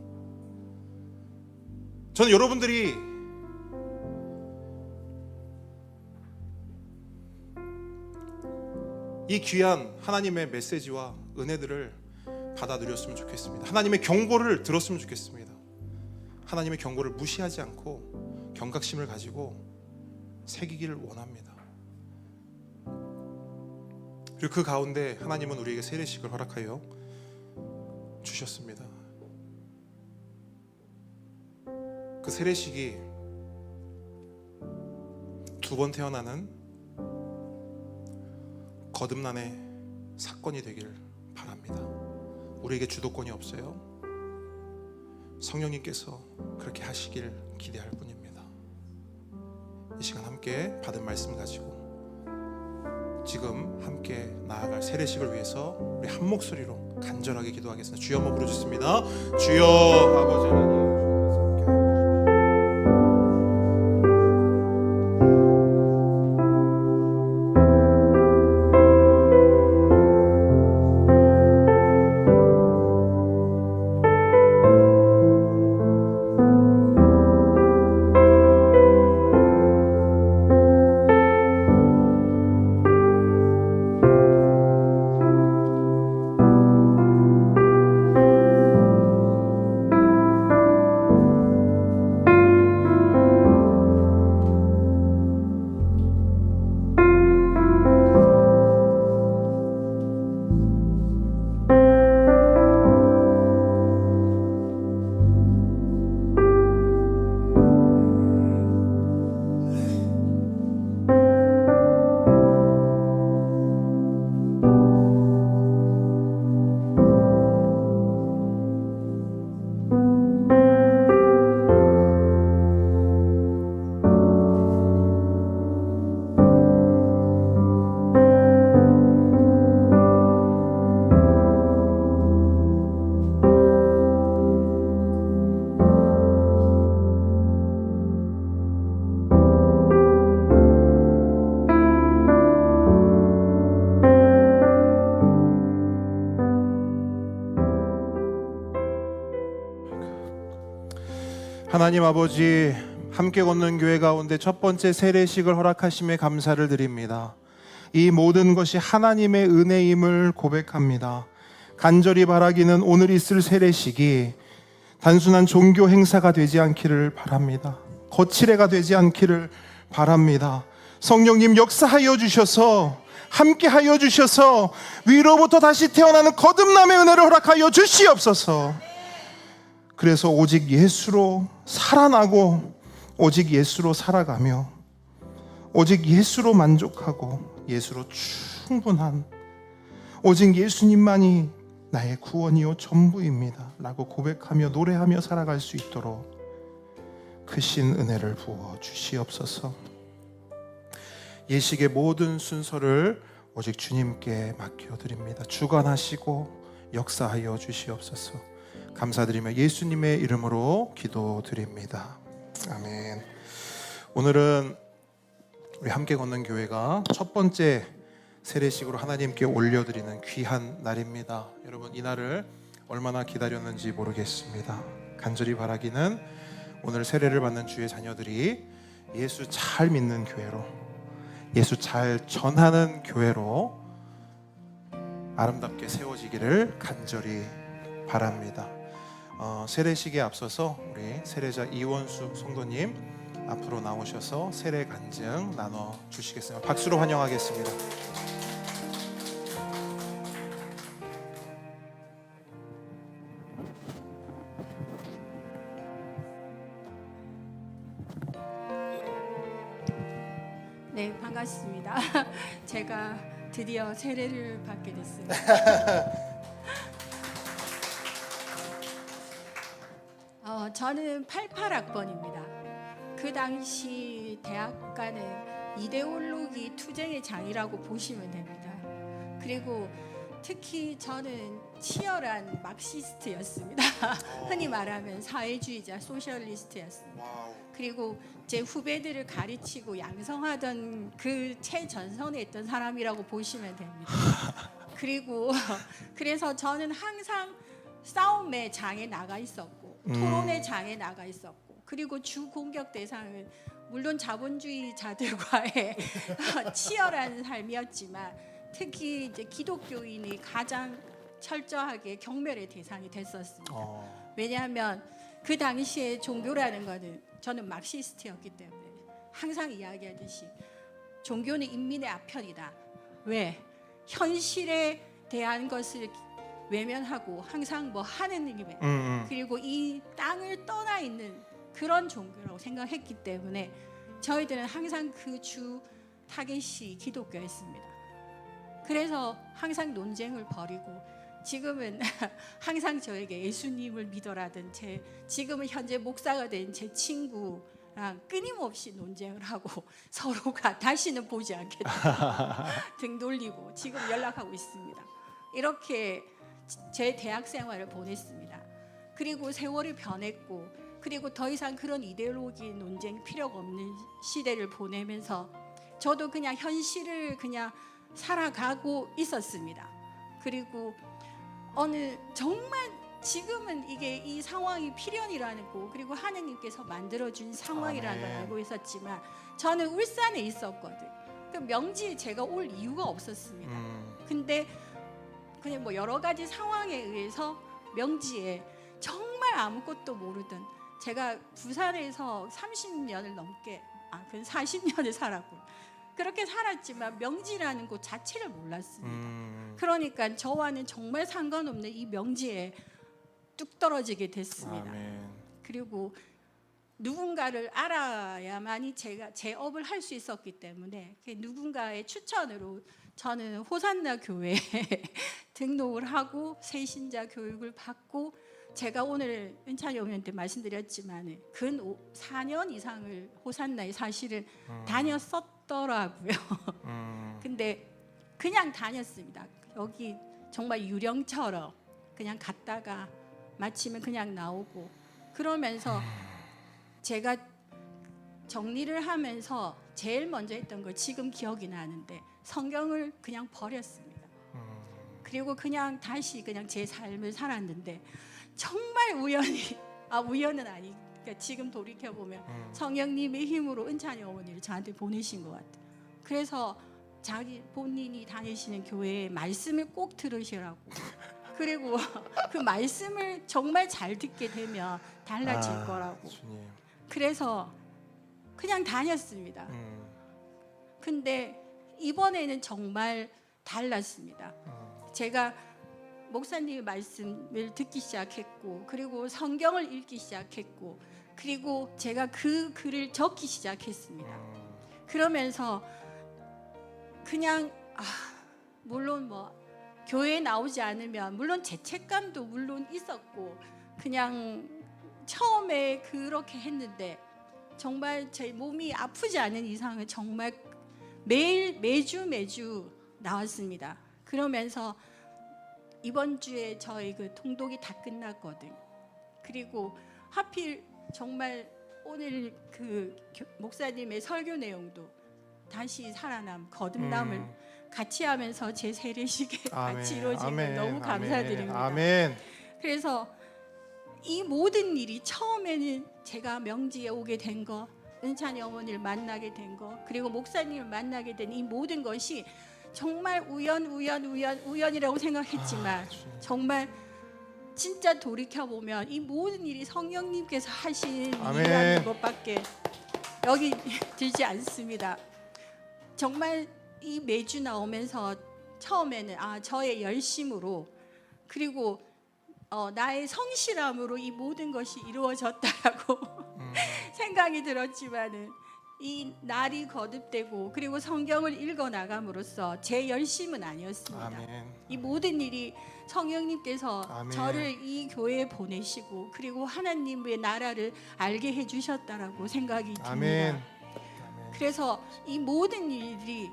저는 여러분들이 이 귀한 하나님의 메시지와 은혜들을 받아 누렸으면 좋겠습니다. 하나님의 경고를 들었으면 좋겠습니다. 하나님의 경고를 무시하지 않고 경각심을 가지고 새기기를 원합니다. 그리고 그 가운데 하나님은 우리에게 세례식을 허락하여 주셨습니다. 그 세례식이 두 번 태어나는 거듭남의 사건이 되길 바랍니다. 우리에게 주도권이 없어요. 성령님께서 그렇게 하시길 기대할 뿐입니다. 이 시간 함께 받은 말씀 가지고 지금 함께 나아갈 세례식을 위해서 우리 한 목소리로 간절하게 기도하겠습니다. 주여 한번 부르셨습니다. 주여 아버지 하나님, 하나님 아버지, 함께 걷는 교회 가운데 첫 번째 세례식을 허락하심에 감사를 드립니다. 이 모든 것이 하나님의 은혜임을 고백합니다. 간절히 바라기는 오늘 있을 세례식이 단순한 종교 행사가 되지 않기를 바랍니다. 거칠애가 되지 않기를 바랍니다. 성령님 역사하여 주셔서, 함께 하여 주셔서 위로부터 다시 태어나는 거듭남의 은혜를 허락하여 주시옵소서. 그래서 오직 예수로 살아나고 오직 예수로 살아가며 오직 예수로 만족하고 예수로 충분한 오직 예수님만이 나의 구원이요 전부입니다 라고 고백하며 노래하며 살아갈 수 있도록 크신 은혜를 부어 주시옵소서. 예식의 모든 순서를 오직 주님께 맡겨드립니다. 주관하시고 역사하여 주시옵소서. 감사드리며 예수님의 이름으로 기도드립니다. 아멘. 오늘은 우리 함께 걷는 교회가 첫 번째 세례식으로 하나님께 올려드리는 귀한 날입니다. 여러분, 이 날을 얼마나 기다렸는지 모르겠습니다. 간절히 바라기는 오늘 세례를 받는 주의 자녀들이 예수 잘 믿는 교회로, 예수 잘 전하는 교회로 아름답게 세워지기를 간절히 바랍니다. 세례식에 앞서서 우리 세례자 이원숙 성도님 앞으로 나오셔서 세례 간증 나눠 주시겠습니다. 박수로 환영하겠습니다. 네, 반갑습니다. 제가 드디어 세례를 받게 됐습니다. 저는 88학번입니다. 그 당시 대학가는 이데올로기 투쟁의 장이라고 보시면 됩니다. 그리고 특히 저는 치열한 막시스트였습니다. 흔히 말하면 사회주의자, 소셜리스트였습니다. 그리고 제 후배들을 가르치고 양성하던 그 최전선에 있던 사람이라고 보시면 됩니다. 그리고 그래서 저는 항상 싸움의 장에 나가 있었고 토론의 장에 나가 있었고, 그리고 주 공격 대상은 물론 자본주의자들과의 치열한 삶이었지만 특히 이제 기독교인이 가장 철저하게 경멸의 대상이 됐었습니다. 왜냐하면 그 당시에 종교라는 것은 저는 막시스트였기 때문에 항상 이야기하듯이 종교는 인민의 아편이다. 왜? 현실에 대한 것을 외면하고 항상 뭐 하느님의 그리고 이 땅을 떠나 있는 그런 종교라고 생각했기 때문에 저희들은 항상 그 주 타겟이 기독교였습니다. 그래서 항상 논쟁을 벌이고 지금은 항상 저에게 예수님을 믿어라든 지금은 현재 목사가 된 제 친구랑 끊임없이 논쟁을 하고 서로가 다시는 보지 않겠다 등 돌리고 지금 연락하고 있습니다. 이렇게 제 대학 생활을 보냈습니다. 그리고 세월이 변했고 그리고 더 이상 그런 이데올로기 논쟁 필요가 없는 시대를 보내면서 저도 그냥 현실을 그냥 살아가고 있었습니다. 그리고 정말 지금은 이게 이 상황이 필연이라는 거 그리고 하느님께서 만들어준 상황이라는 걸 알고 있었지만 저는 울산에 있었거든. 그 명지에 제가 올 이유가 없었습니다. 근데 그냥 뭐 여러 가지 상황에 의해서 명지에 정말 아무것도 모르던 제가 부산에서 30년을 넘게 그건 40년을 살았고 그렇게 살았지만 명지라는 곳 자체를 몰랐습니다. 그러니까 저와는 정말 상관없는 이 명지에 뚝 떨어지게 됐습니다. 아멘. 그리고 누군가를 알아야만이 제가 제 업을 할 수 있었기 때문에 누군가의 추천으로 저는 호산나 교회에 등록을 하고 새신자 교육을 받고 제가 오늘 은찬이 어머니한테 말씀드렸지만 근 4년 이상을 호산나에 사실은 다녔었더라고요. 근데 그냥 다녔습니다. 여기 정말 유령처럼 그냥 갔다가 마치면 그냥 나오고 그러면서 제가 정리를 하면서 제일 먼저 했던 걸 지금 기억이 나는데 성경을 그냥 버렸습니다. 그리고 그냥 다시 그냥 제 삶을 살았는데 정말 우연히 우연은 그러니까 지금 돌이켜 보면 성령님의 힘으로 은찬이 어머니를 저한테 보내신 것 같아요. 그래서 자기 본인이 다니시는 교회에 말씀을 꼭 들으시라고. 그리고 그 말씀을 정말 잘 듣게 되면 달라질 거라고. 주님. 그래서 그냥 다녔습니다. 근데 이번에는 정말 달랐습니다. 제가 목사님의 말씀을 듣기 시작했고, 그리고 성경을 읽기 시작했고, 그리고 제가 그 글을 적기 시작했습니다. 그러면서 그냥 물론 뭐 교회에 나오지 않으면 물론 죄책감도 물론 있었고, 그냥 처음에 그렇게 했는데 정말 제 몸이 아프지 않은 이상은 정말 매주 나왔습니다. 그러면서 이번 주에 저희 그 통독이 다 끝났거든. 그리고 하필 정말 오늘 그 목사님의 설교 내용도 다시 살아남, 거듭남을 같이 하면서 제 세례식에 같이 이루어진 걸 너무 감사드립니다. 아멘. 그래서 이 모든 일이 처음에는 제가 명지에 오게 된 거, 은찬이 어머니를 만나게 된 거, 그리고 목사님을 만나게 된 이 모든 것이 정말 우연이라고 생각했지만 정말 진짜 돌이켜 보면 이 모든 일이 성령님께서 하신 일이라는 것밖에 여기 들지 않습니다. 정말 이 매주 나오면서 처음에는 저의 열심으로, 그리고 나의 성실함으로 이 모든 것이 이루어졌다라고 생각이 들었지만은 이 날이 거듭되고 그리고 성경을 읽어 나감으로써 제 열심은 아니었습니다. 아멘. 이 모든 일이 성령님께서 아멘. 저를 이 교회에 보내시고 그리고 하나님의 나라를 알게 해주셨다라고 생각이 듭니다. 아멘. 그래서 이 모든 일들이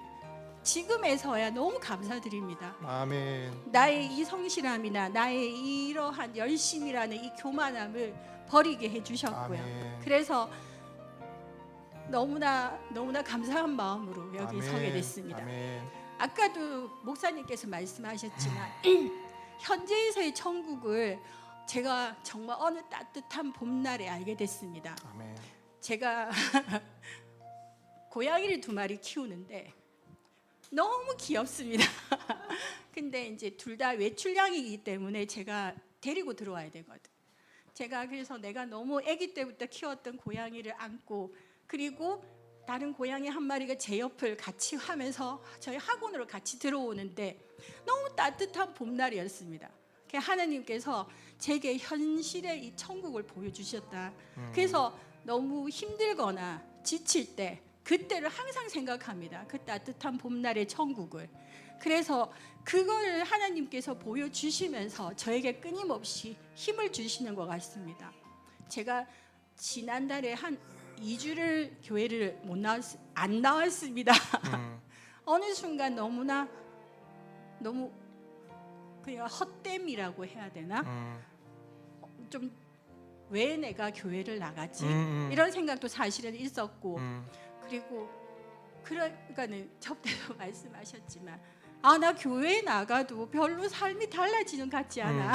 지금에서야 너무 감사드립니다. 아멘. 나의 이 성실함이나 나의 이러한 열심이라는 이 교만함을 버리게 해주셨고요. 아멘. 그래서 너무나 감사한 마음으로 여기 아멘. 서게 됐습니다. 아멘. 아까도 목사님께서 말씀하셨지만 현재에서의 천국을 제가 정말 어느 따뜻한 봄날에 알게 됐습니다. 아멘. 제가 고양이를 2마리 키우는데 너무 귀엽습니다. 근데 이제 둘 다 외출량이기 때문에 제가 데리고 들어와야 되거든. 제가 그래서 내가 너무 아기 때부터 키웠던 고양이를 안고, 그리고 다른 고양이 한 마리가 제 옆을 같이 하면서 저희 학원으로 같이 들어오는데 너무 따뜻한 봄날이었습니다. 하나님께서 제게 현실의 이 천국을 보여주셨다. 그래서 너무 힘들거나 지칠 때 그때를 항상 생각합니다. 그 따뜻한 봄날의 천국을. 그래서 그걸 하나님께서 보여주시면서 저에게 끊임없이 힘을 주시는 것 같습니다. 제가 지난달에 한 2주를 교회를 안 나왔습니다. 어느 순간 너무 그냥 헛됨이라고 해야 되나? 좀 왜 내가 교회를 나가지? 이런 생각도 사실은 있었고, 그리고 그러니까는 접대도 말씀하셨지만 나 교회에 나가도 별로 삶이 달라지는 것 같지 않아.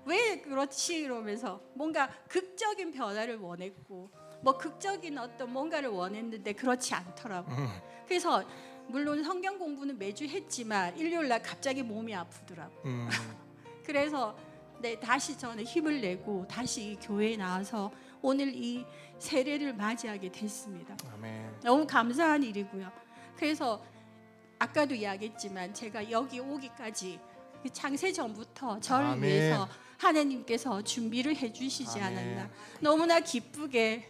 왜 그렇지? 이러면서 뭔가 극적인 변화를 원했고 뭐 극적인 어떤 뭔가를 원했는데 그렇지 않더라고. 그래서 물론 성경 공부는 매주 했지만 일요일 날 갑자기 몸이 아프더라고. 그래서 다시 저는 힘을 내고 다시 교회에 나와서 오늘 이 세례를 맞이하게 됐습니다. 아멘. 너무 감사한 일이고요. 그래서 아까도 이야기했지만 제가 여기 오기까지 창세 전부터 저를 아멘. 위해서 하나님께서 준비를 해주시지 아멘. 않았나. 너무나 기쁘게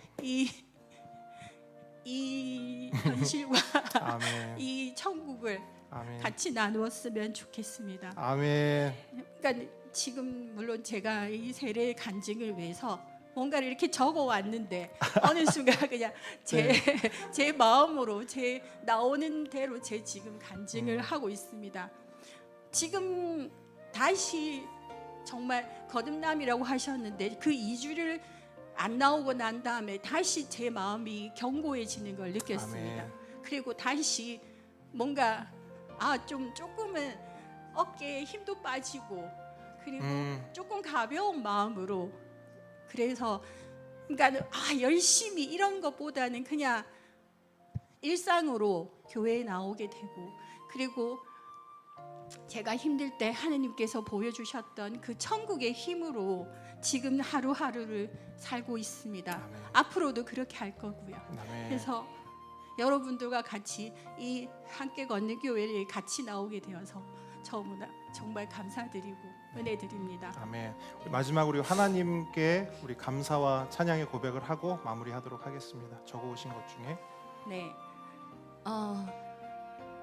이 현실과 아멘. 이 천국을 아멘. 같이 나누었으면 좋겠습니다. 아멘. 그러니까 지금 물론 제가 이 세례 간증을 위해서 뭔가를 이렇게 적어 왔는데 어느 순간 그냥 제 마음으로 제 나오는 대로 제 지금 간증을 하고 있습니다. 지금 다시 정말 거듭남이라고 하셨는데 그 2주를 안 나오고 난 다음에 다시 제 마음이 견고해지는 걸 느꼈습니다. 아멘. 그리고 다시 뭔가 조금은 어깨에 힘도 빠지고 그리고 조금 가벼운 마음으로, 그래서 그러니까 열심히 이런 것보다는 그냥 일상으로 교회에 나오게 되고, 그리고 제가 힘들 때 하느님께서 보여주셨던 그 천국의 힘으로 지금 하루하루를 살고 있습니다. 아멘. 앞으로도 그렇게 할 거고요. 아멘. 그래서 여러분들과 같이 이 함께 걷는 교회를 같이 나오게 되어서 너무나 정말 감사드리고 은혜 드립니다. 아멘. 우리 마지막으로 하나님께 우리 감사와 찬양의 고백을 하고 마무리하도록 하겠습니다. 적어오신 것 중에 네.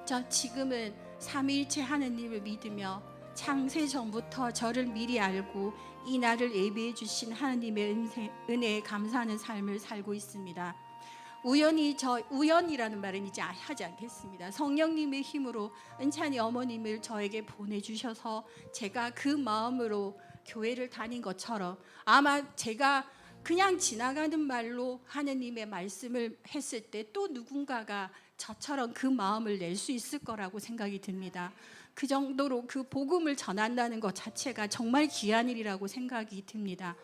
저 지금은 삼위일체 하느님을 믿으며 창세 전부터 저를 미리 알고 이 날을 예비해 주신 하느님의 은혜에 감사하는 삶을 살고 있습니다. 우연이라는 말은 이제 하지 않겠습니다. 성령님의 힘으로 은찬이 어머님을 저에게 보내주셔서 제가 그 마음으로 교회를 다닌 것처럼, 아마 제가 그냥 지나가는 말로 하느님의 말씀을 했을 때 또 누군가가 저처럼 그 마음을 낼 수 있을 거라고 생각이 듭니다. 그 정도로 그 복음을 전한다는 것 자체가 정말 귀한 일이라고 생각이 듭니다.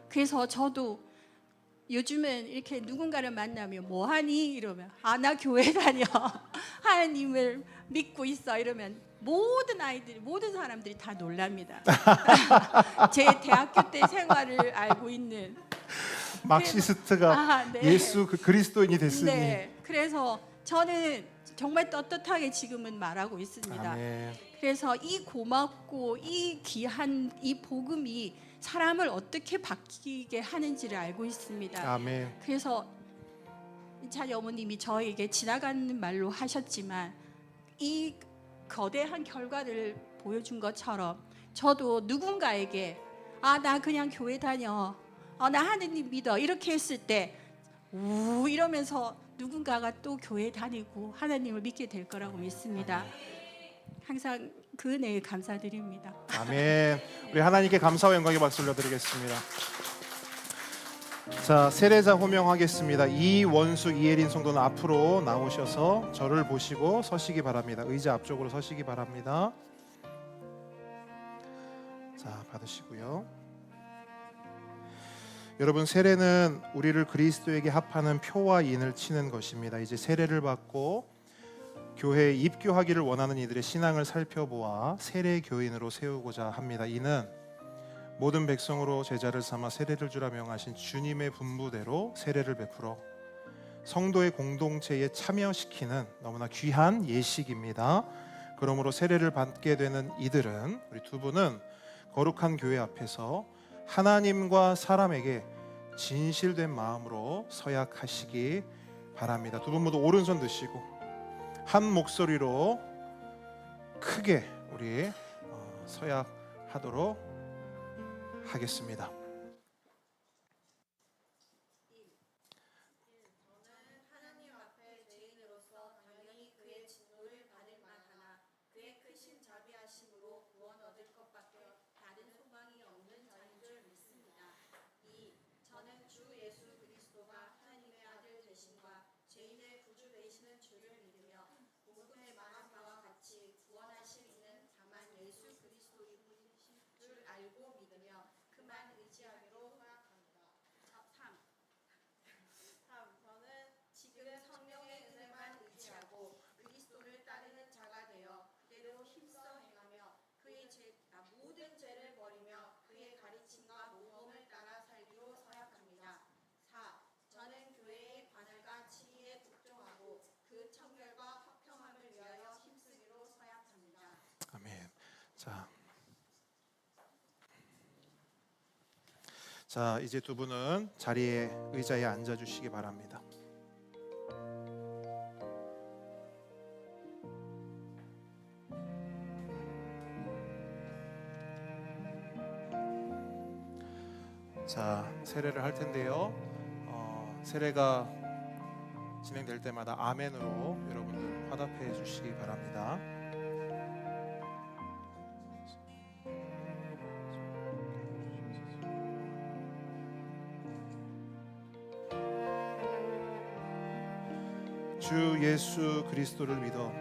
그래서 저도 요즘은 이렇게 누군가를 만나면 뭐하니? 이러면 나 교회 다녀. 하나님을 믿고 있어. 이러면 모든 사람들이 다 놀랍니다. 제 대학교 때 생활을 알고 있는 막시스트가 네. 예수 그리스도인이 됐으니. 네, 그래서 저는 정말 떳떳하게 지금은 말하고 있습니다. 아멘. 그래서 이 고맙고 이 귀한 이 복음이 사람을 어떻게 바뀌게 하는지를 알고 있습니다. 아멘. 그래서 찬이 어머님이 저에게 지나가는 말로 하셨지만 이 거대한 결과를 보여준 것처럼 저도 누군가에게 나 그냥 교회 다녀, 나 하느님 믿어 이렇게 했을 때 이러면서 누군가가 또 교회 다니고 하나님을 믿게 될 거라고 믿습니다. 항상 그 은혜에 감사드립니다. 아멘. 우리 하나님께 감사와 영광의 박수 올려드리겠습니다. 자, 세례자 호명하겠습니다. 이원수 이혜린 성도는 앞으로 나오셔서 저를 보시고 서시기 바랍니다. 의자 앞쪽으로 서시기 바랍니다. 자, 받으시고요. 여러분, 세례는 우리를 그리스도에게 합하는 표와 인을 치는 것입니다. 이제 세례를 받고 교회에 입교하기를 원하는 이들의 신앙을 살펴보아 세례 교인으로 세우고자 합니다. 이는 모든 백성으로 제자를 삼아 세례를 주라 명하신 주님의 분부대로 세례를 베풀어 성도의 공동체에 참여시키는 너무나 귀한 예식입니다. 그러므로 세례를 받게 되는 이들은, 우리 두 분은 거룩한 교회 앞에서 하나님과 사람에게 진실된 마음으로 서약하시기 바랍니다. 두 분 모두 오른손 드시고 한 목소리로 크게 우리 서약하도록 하겠습니다. 아멘. 자, 이제 두 분은 자리에 의자에 앉아 주시기 바랍니다. 자, 세례를 할 텐데요. 세례가 진행될 때마다 아멘으로 여러분들 화답해 주시기 바랍니다. 주 예수 그리스도를 믿어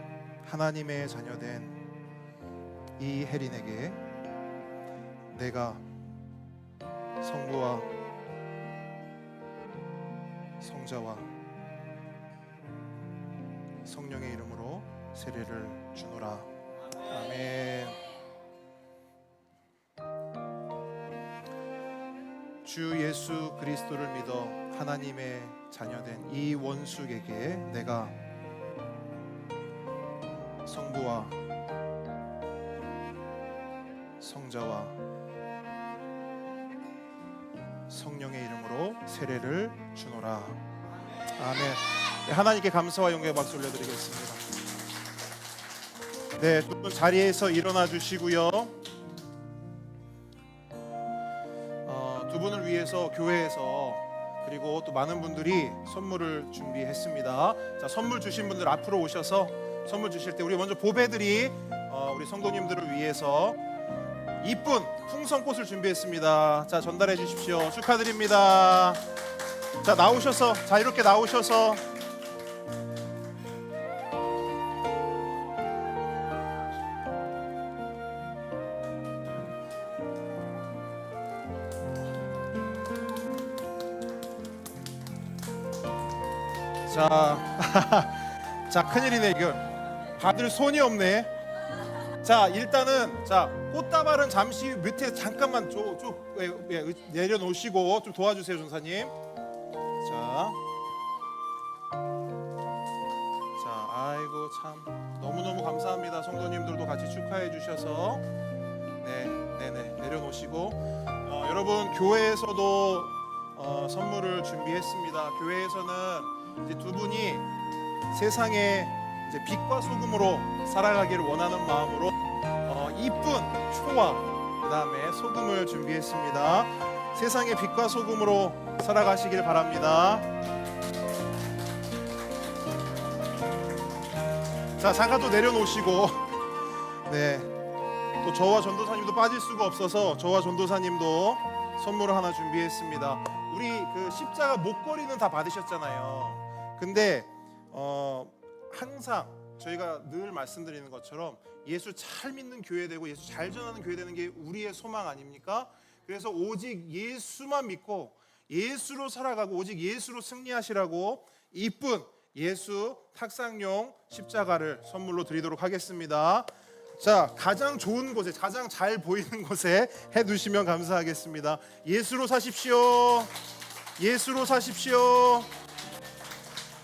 하나님의 자녀된 이 혜린에게 내가 성부와 성자와 성령의 이름으로 세례를 주노라. 아멘. 주 예수 그리스도를 믿어 하나님의 자녀된 이 원숙에게 내가 성부와 성자와 성령의 이름으로 세례를 주노라. 아멘. 네, 하나님께 감사와 영광의 박수 올려드리겠습니다. 네, 두 분 자리에서 일어나 주시고요. 두 분을 위해서 교회에서 그리고 또 많은 분들이 선물을 준비했습니다. 자, 선물 주신 분들 앞으로 오셔서 선물 주실 때 우리 먼저 보배들이 우리 성도님들을 위해서 이쁜 풍선꽃을 준비했습니다. 자, 전달해 주십시오. 축하드립니다. 자, 나오셔서 자유롭게 나오셔서 자, 큰일이네 이거. 받을 손이 없네. 자, 일단은 자, 꽃다발은 잠시 밑에 잠깐만 좀 내려놓으시고 좀 도와주세요, 전사님. 자, 아이고 참 너무너무 감사합니다. 성도님들도 같이 축하해 주셔서 네네네 내려놓으시고 여러분 교회에서도 선물을 준비했습니다. 교회에서는 이제 두 분이 세상에 이제 빛과 소금으로 살아가기를 원하는 마음으로 이쁜 초와 그다음에 소금을 준비했습니다. 세상의 빛과 소금으로 살아가시길 바랍니다. 자, 잠깐 또 내려놓으시고 네, 또 저와 전도사님도 빠질 수가 없어서 저와 전도사님도 선물을 하나 준비했습니다. 우리 그 십자가 목걸이는 다 받으셨잖아요. 근데 항상 저희가 늘 말씀드리는 것처럼 예수 잘 믿는 교회 되고 예수 잘 전하는 교회 되는 게 우리의 소망 아닙니까? 그래서 오직 예수만 믿고 예수로 살아가고 오직 예수로 승리하시라고 이쁜 예수 탁상용 십자가를 선물로 드리도록 하겠습니다. 자, 가장 좋은 곳에 가장 잘 보이는 곳에 해두시면 감사하겠습니다. 예수로 사십시오. 예수로 사십시오.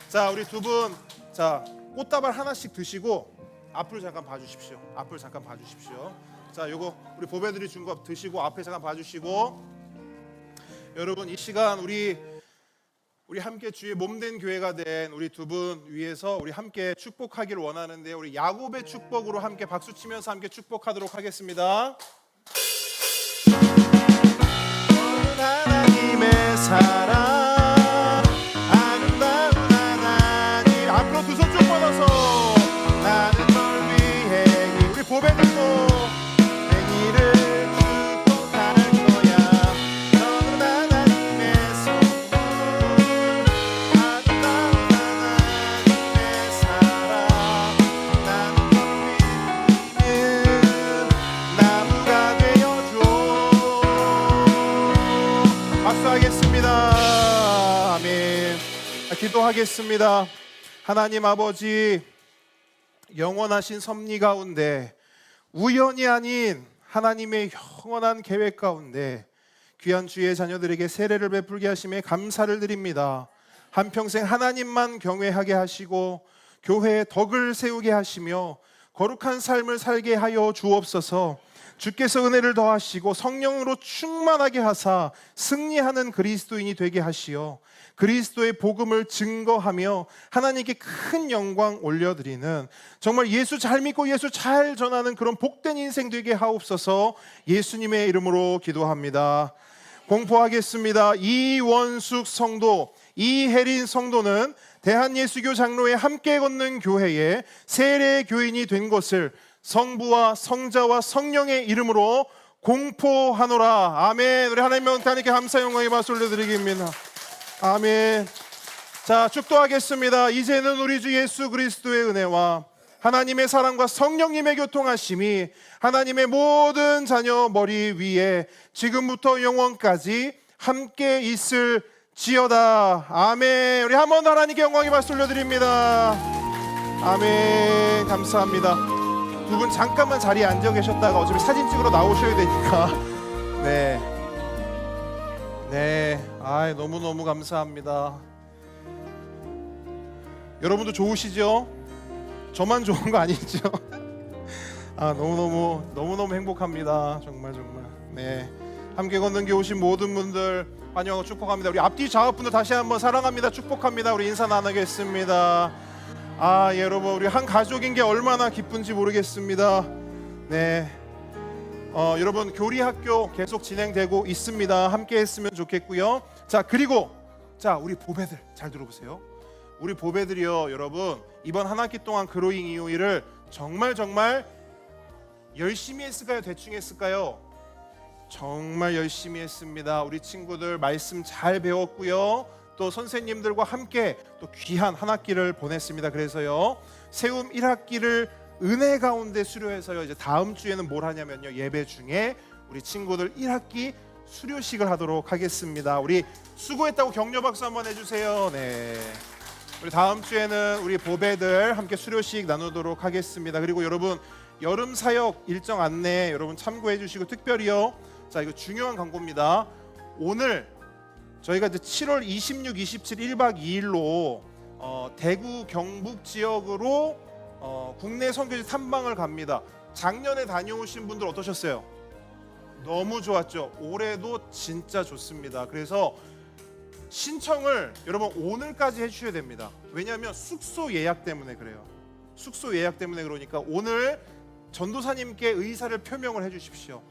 자, 우리 두 분, 자, 꽃다발 하나씩 드시고 앞을 잠깐 봐주십시오. 앞을 잠깐 봐주십시오. 자, 요거 우리 보배들이 준 거 드시고 앞에 잠깐 봐주시고, 여러분 이 시간 우리 함께 주의 몸된 교회가 된 우리 두 분 위해서 우리 함께 축복하기를 원하는데 우리 야곱의 축복으로 함께 박수 치면서 함께 축복하도록 하겠습니다. 하나님의 사랑 보배들도 생일을 축복할 거야. 너는 하나님의 선물, 아름다운 하나님의 사랑. 나는 널 위는 나무가 되어줘. 박수하겠습니다. 아멘. 기도하겠습니다. 하나님 아버지, 영원하신 섭리 가운데 우연이 아닌 하나님의 영원한 계획 가운데 귀한 주의 자녀들에게 세례를 베풀게 하심에 감사를 드립니다. 한평생 하나님만 경외하게 하시고 교회에 덕을 세우게 하시며 거룩한 삶을 살게 하여 주옵소서. 주께서 은혜를 더하시고 성령으로 충만하게 하사 승리하는 그리스도인이 되게 하시어 그리스도의 복음을 증거하며 하나님께 큰 영광 올려드리는 정말 예수 잘 믿고 예수 잘 전하는 그런 복된 인생 되게 하옵소서. 예수님의 이름으로 기도합니다. 공포하겠습니다. 이원숙 성도, 이혜린 성도는 대한예수교 장로회 함께 걷는 교회에 세례 교인이 된 것을 성부와 성자와 성령의 이름으로 공포하노라. 아멘. 우리 하나님께 감사 영광의 박수 올려드리겠습니다. 아멘. 자, 축도하겠습니다. 이제는 우리 주 예수 그리스도의 은혜와 하나님의 사랑과 성령님의 교통하심이 하나님의 모든 자녀 머리 위에 지금부터 영원까지 함께 있을지어다. 지어다. 아멘. 우리 한 번 더 하나님께 영광의 박수 올려드립니다. 아멘. 감사합니다. 두 분 잠깐만 자리에 앉아 계셨다가 어차피 사진 찍으러 나오셔야 되니까 네. 너무너무 감사합니다. 여러분도 좋으시죠? 저만 좋은 거 아니죠? 너무너무 행복합니다. 정말. 네. 함께 걷는 길 오신 모든 분들 환영하고 축복합니다. 우리 앞뒤 좌우분들 다시 한번 사랑합니다. 축복합니다. 우리 인사 나누겠습니다. 여러분, 우리 한 가족인 게 얼마나 기쁜지 모르겠습니다. 네. 여러분, 교리학교 계속 진행되고 있습니다. 함께 했으면 좋겠고요. 그리고 우리 보배들 잘 들어보세요. 우리 보배들이요, 여러분, 이번 한 학기 동안 그로잉 이후일을 정말 열심히 했을까요? 대충 했을까요? 정말 열심히 했습니다. 우리 친구들 말씀 잘 배웠고요. 또 선생님들과 함께 또 귀한 한 학기를 보냈습니다. 그래서요, 세움 1학기를 은혜 가운데 수료해서요, 이제 다음 주에는 뭘 하냐면요, 예배 중에 우리 친구들 1학기 수료식을 하도록 하겠습니다. 우리 수고했다고 격려 박수 한번 해주세요. 네. 우리 다음 주에는 우리 보배들 함께 수료식 나누도록 하겠습니다. 그리고 여러분, 여름 사역 일정 안내 여러분 참고해 주시고, 특별히요, 이거 중요한 광고입니다. 오늘 저희가 이제 7월 26, 27, 1박 2일로 대구 경북 지역으로 국내 선교지 탐방을 갑니다. 작년에 다녀오신 분들 어떠셨어요? 너무 좋았죠? 올해도 진짜 좋습니다. 그래서 신청을 여러분 오늘까지 해주셔야 됩니다. 왜냐하면 숙소 예약 때문에 그래요. 숙소 예약 때문에 그러니까 오늘 전도사님께 의사를 표명을 해주십시오.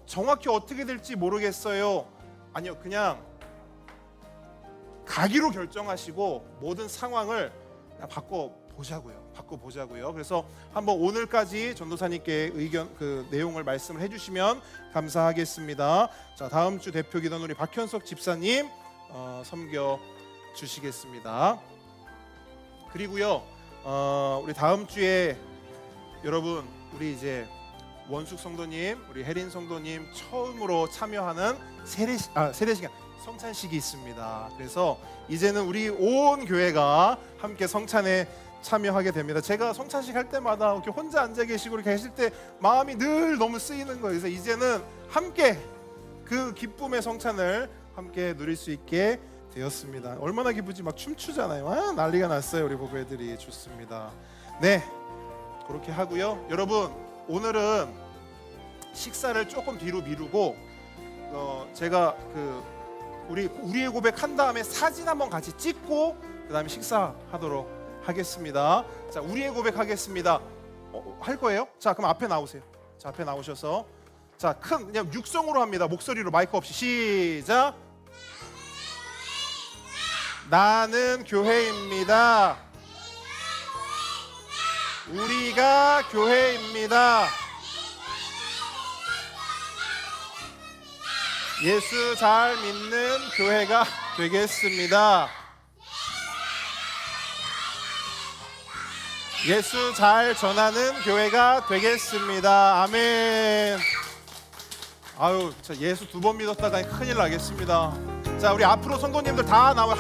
정확히 어떻게 될지 모르겠어요. 아니요, 그냥 가기로 결정하시고 모든 상황을 그냥 바꿔보자고요. 그래서 한번 오늘까지 전도사님께 의견 내용을 말씀을 해주시면 감사하겠습니다. 다음 주 대표 기도는 우리 박현석 집사님 섬겨 주시겠습니다. 그리고요, 우리 다음 주에 여러분, 우리 이제 원숙 성도님, 우리 혜린 성도님 처음으로 참여하는 세례시간 성찬식이 있습니다. 그래서 이제는 우리 온 교회가 함께 성찬에 참여하게 됩니다. 제가 성찬식 할 때마다 이렇게 혼자 앉아 계시고 이렇게 계실 때 마음이 늘 너무 쓰이는 거예요. 그래서 이제는 함께 그 기쁨의 성찬을 함께 누릴 수 있게 되었습니다. 얼마나 기쁘지? 막 춤추잖아요. 난리가 났어요. 우리 보배들이. 좋습니다. 네, 그렇게 하고요. 여러분, 오늘은 식사를 조금 뒤로 미루고 제가 우리의 고백 한 다음에 사진 한번 같이 찍고 그 다음에 식사하도록 하겠습니다. 우리의 고백 하겠습니다. 할 거예요? 그럼 앞에 나오세요. 앞에 나오셔서 그냥 육성으로 합니다. 목소리로 마이크 없이 시작. 나는 교회입니다. 우리가 교회입니다. 예수 잘 믿는 교회가 되겠습니다. 예수 잘 전하는 교회가 되겠습니다. 아멘. 예수 2번 믿었다가 큰일 나겠습니다. 우리 앞으로 성도님들 다 나와요.